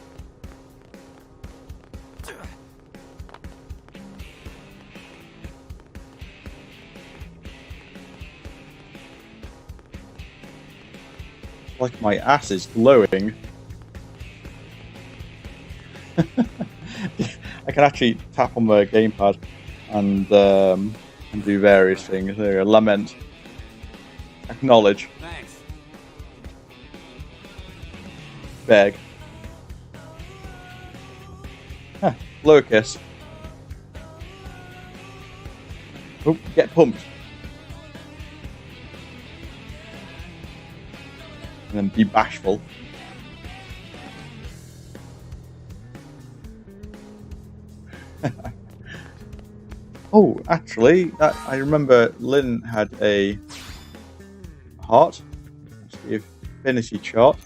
Like my ass is glowing. I can actually tap on the gamepad and do various things. There, lament, acknowledge, Thanks. beg, blow a kiss. Oh, get pumped, and then be bashful. Oh, actually, I remember Lynn had a heart. Let's see, affinity chart.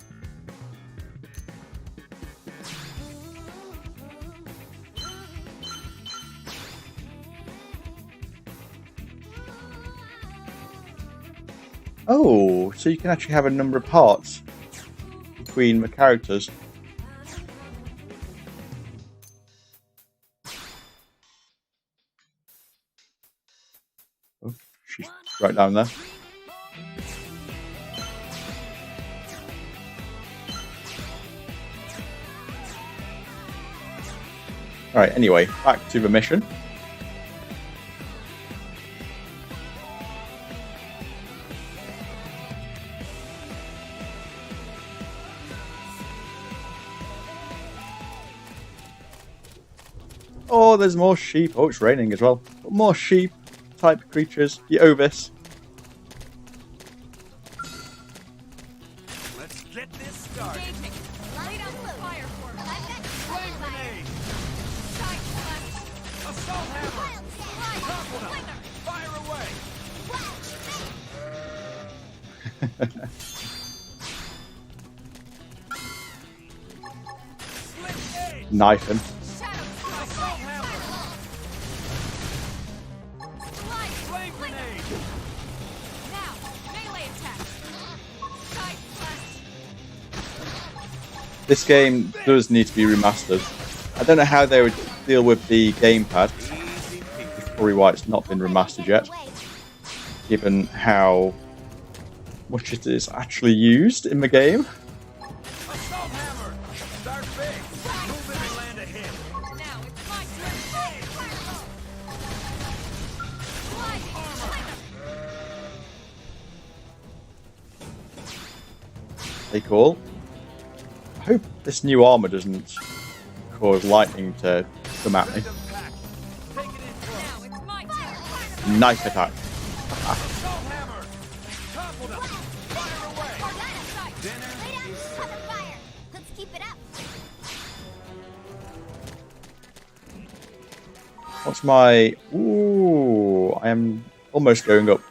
Oh, so you can actually have a number of hearts between the characters. Oh, she's right down there. Alright, anyway, back to the mission. Oh, there's more sheep. Oh, it's raining as well. But more sheep type creatures. The Ovis. Let's get this started. Engaging. Lay down the fire for me. I've got Flame grenade. Side blast. Assault hammer. Wild sand. Topple them. Flinger. Fire away. Split edge. Knife him. Shadow strike. Assault hammer. Slide. Flame grenade. Now, melee attack. Side blast. This game does need to be remastered. I don't know how they would deal with the gamepad. Easy peasy. That's probably why it's not been remastered yet, given how much it is actually used in the game. Assault hammer. Start big. Move in and land a hit. Now, it's my turn. They call. I hope this new armor doesn't cause lightning to come at me. Random pack. Take it in close. Now, it's my turn. Knife attack. Assault hammer. Topple them. Fire away. Dinner is served. Fire. Let's keep it up. What's my... Ooh, I am almost going up.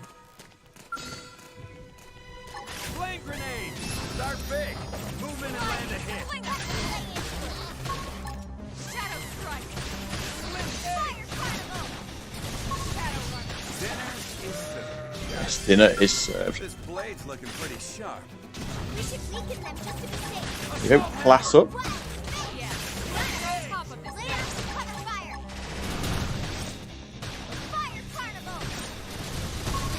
Flame grenade. Start big. Move in and land a hit. Shadow strike. Split edge. Dinner is served. Yes, dinner is served. This blade's looking pretty sharp. We should weaken them just to be safe. You don't class up. Yeah. Top of this Lay guy. out cover fire. Fire carnival.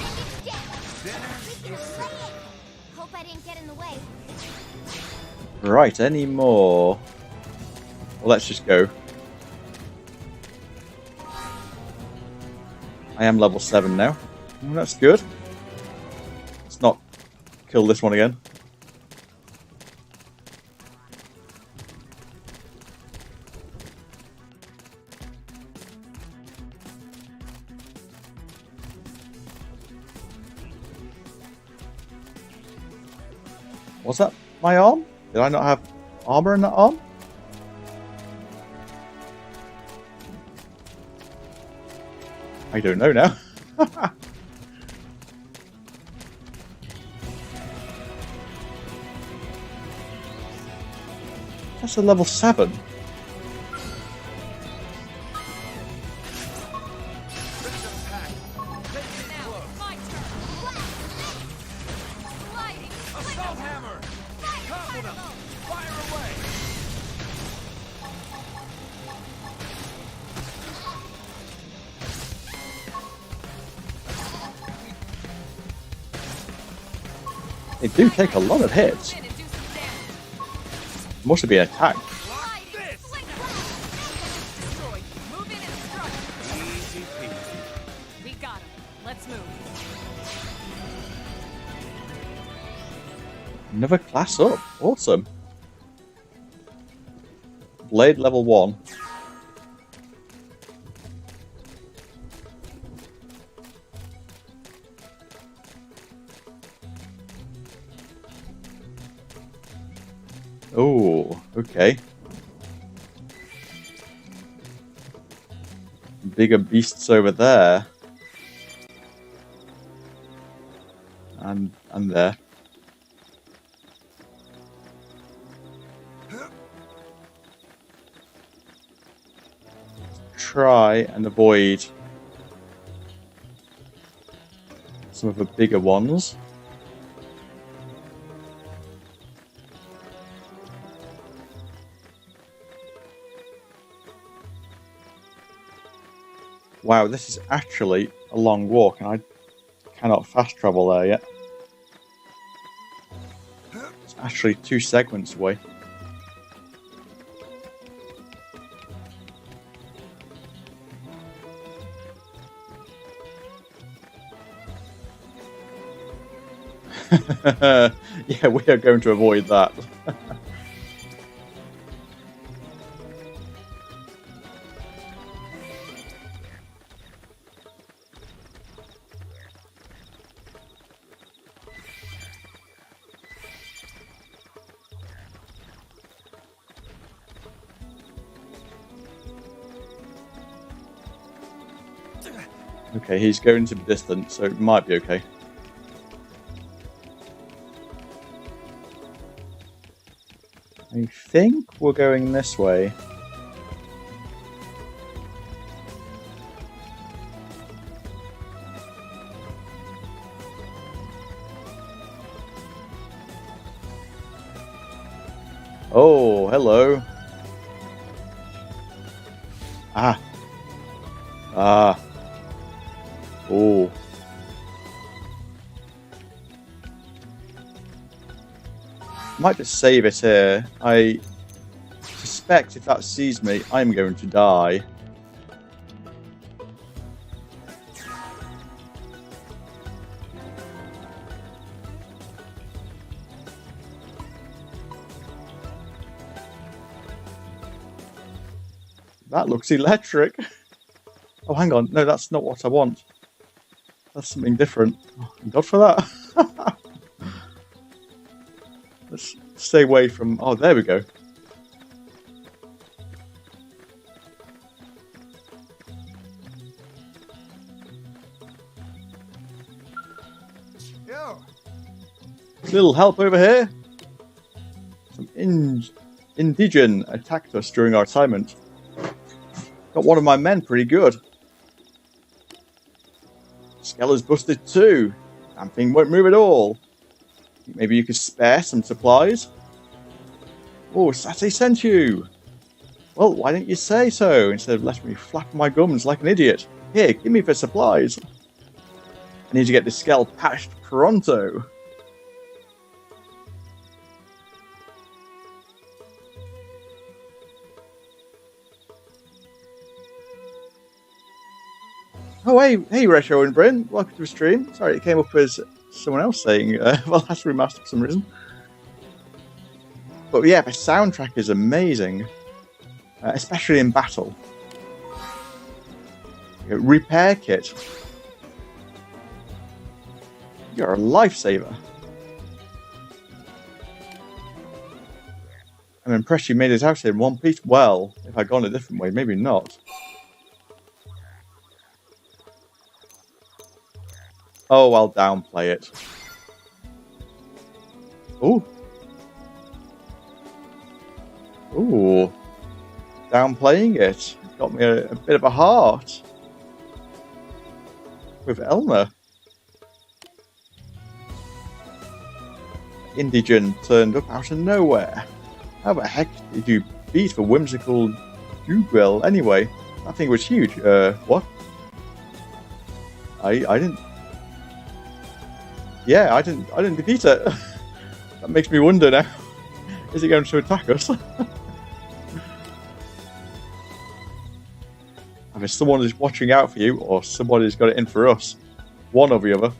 And it's dead. Dinner We can is lay served. it. Hope I didn't get in the way. Right, any more? Well, let's just go. I am level 7 now. Oh, that's good. Let's not kill this one again. Was that my arm? Did I not have armor in that arm? I don't know now. That's a level 7. Random pack. Take it in Now, close. it's my turn. Sliding. Assault hammer. Topple them. Fire away. They do take a lot of hits. In and do some damage. Must have been attacked. Like this. Destroyed. Move in and strike. Easy peasy. We got him. Let's move. Another class up. Awesome. Blade level 1. Oh, okay. Bigger beasts over there. And there. Try and avoid some of the bigger ones. Wow, this is actually a long walk, and I cannot fast travel there yet. It's actually 2 segments away. Yeah, we are going to avoid that. Okay, he's going to be distant, so it might be okay. I think we're going this way. Oh, hello. Ah. Ah. Oh. Might just save it here. I suspect if that sees me, I'm going to die. That looks electric. Oh, hang on. No, that's not what I want. That's something different. Oh, thank God for that. Let's stay away from... Oh, there we go. Yo. Little help over here. Some indigene attacked us during our assignment. Got one of my men pretty good. Skells busted too. Damn thing won't move at all. Maybe you could spare some supplies? Oh, Sassy sent you. Well, why didn't you say so instead of letting me flap my gums like an idiot? Here, give me the supplies. I need to get this Skell patched pronto. Oh, hey, Retro and Bryn. Welcome to the stream. Sorry, it came up as someone else saying, well, that's remastered for some reason. But yeah, the soundtrack is amazing. Especially in battle. Repair kit. You're a lifesaver. I'm impressed you made it out here in one piece. Well, if I'd gone a different way, maybe not. Oh, I'll downplay it. Ooh. Ooh. Downplaying it. Got me a bit of a heart. With Elmer. Indigene turned up out of nowhere. How the heck did you beat the whimsical Dougal anyway? That thing was huge. What? I didn't... Yeah, I didn't defeat it. That makes me wonder now. Is it going to attack us? I mean, someone is watching out for you, or somebody's got it in for us. One or the other.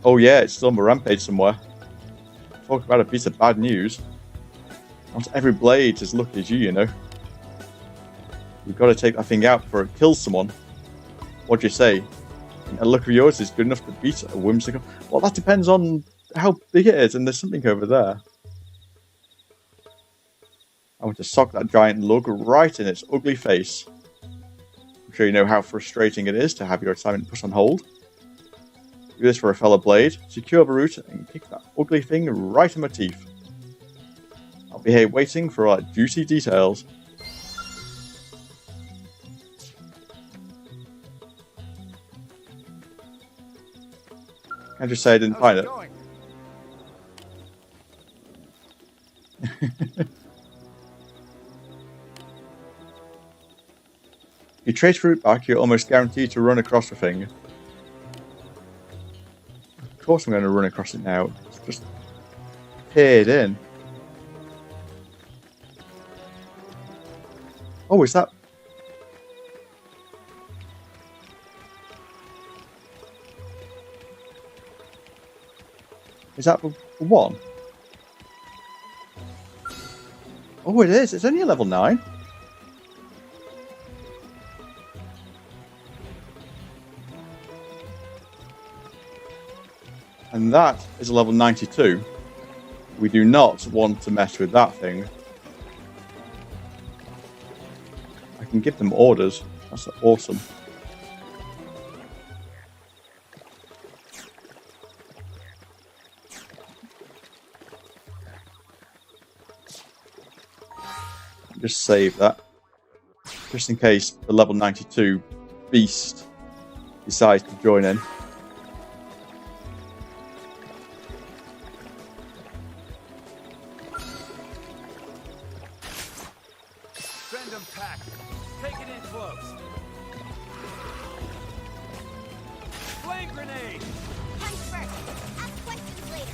Oh yeah, it's still on the rampage somewhere. Talk about a piece of bad news. Not every blade's as lucky as you know. You've got to take that thing out before it kills someone. What do you say? A look of yours is good enough to beat a whimsical... Well, that depends on how big it is, and there's something over there. I want to sock that giant lug right in its ugly face. I'm sure you know how frustrating it is to have your assignment put on hold. Do this for a fellow blade, secure the route, and kick that ugly thing right in my teeth. I'll be here waiting for our juicy details. I just say I didn't find it. You trace the route back, you're almost guaranteed to run across the thing. Of course I'm going to run across it now. It's just peered in. Oh, is that... Is that the one? Oh, it is. It's only a level 9. And that is a level 92. We do not want to mess with that thing. I can give them orders. That's awesome. Just save that. Just in case the level 92 beast decides to join in. Send them pack. Take it in close. Flame grenade! Punch first. Ask questions later.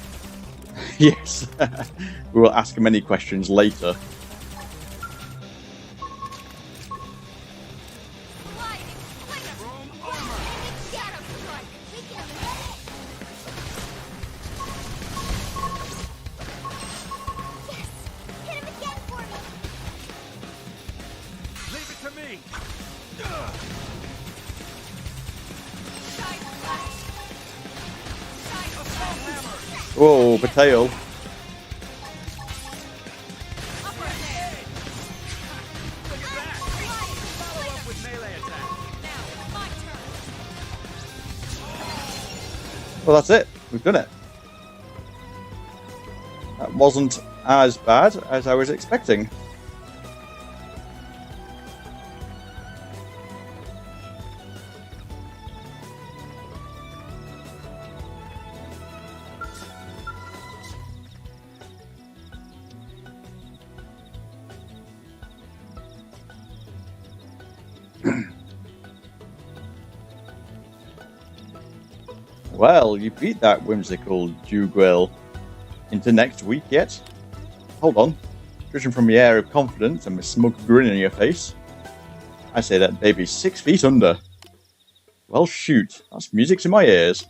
Yes, we will ask him any questions later. Sliding. Like a Chrome armor! shadow strike. Weaken him. Yes. Hit him again for me. Leave it to me! Side slash. Side Assault hammer! Whoa, Potato. upper head. Look at that! Follow up with melee attack! Now, my turn. Well, that's it. We've done it. That wasn't as bad as I was expecting. Well, you beat that whimsical Dewgrill. Into next week yet? Hold on. Judging from the air of confidence and the smug grin on your face, I say that baby's 6 feet under. Well, shoot. That's music to my ears.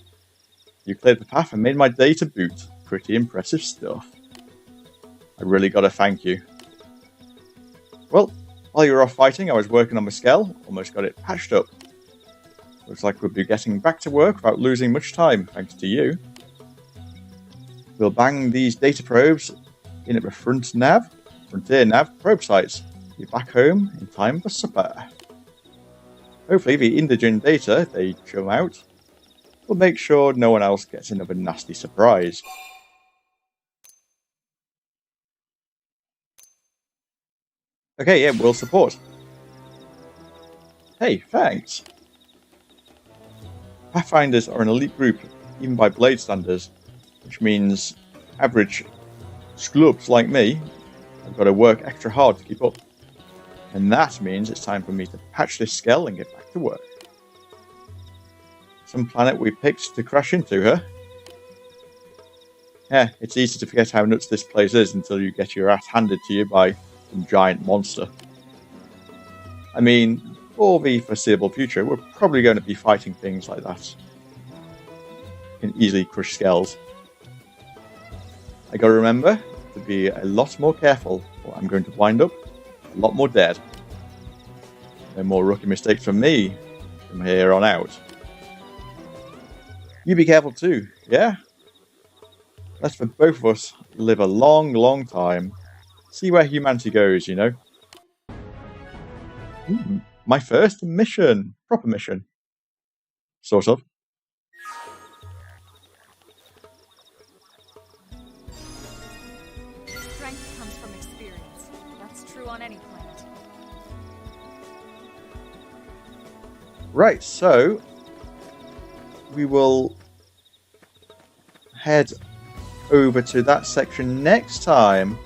You cleared the path and made my day to boot. Pretty impressive stuff. I really gotta thank you. Well, while you were off fighting, I was working on my Skell. Almost got it patched up. Looks like we'll be getting back to work without losing much time, thanks to you. We'll bang these data probes in at the frontier nav probe sites. Be back home in time for supper. Hopefully the indigent data they chum out will make sure no one else gets another nasty surprise. Okay, yeah, we'll support. Hey, thanks. Pathfinders are an elite group, even by blade standards, which means average schlubs like me have got to work extra hard to keep up. And that means it's time for me to patch this Skell and get back to work. Some planet we picked to crash into, huh? Yeah, it's easy to forget how nuts this place is until you get your ass handed to you by some giant monster. I mean, for the foreseeable future, we're probably going to be fighting things like that. Can easily crush Skells. I gotta remember to be a lot more careful, or I'm going to wind up a lot more dead. No more rookie mistakes from me from here on out. You be careful too, yeah? Let's for both of us live a long, long time. See where humanity goes, you know? My first mission. Proper mission. Sort of. Strength comes from experience. That's true on any planet. Right, so we will head over to that section next time.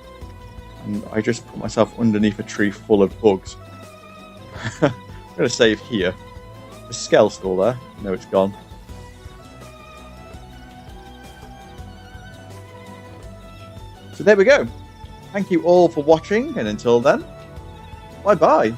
And I just put myself underneath a tree full of bugs. I'm going to save here. The Skell's still there. No, it's gone. So there we go. Thank you all for watching, and until then, bye-bye.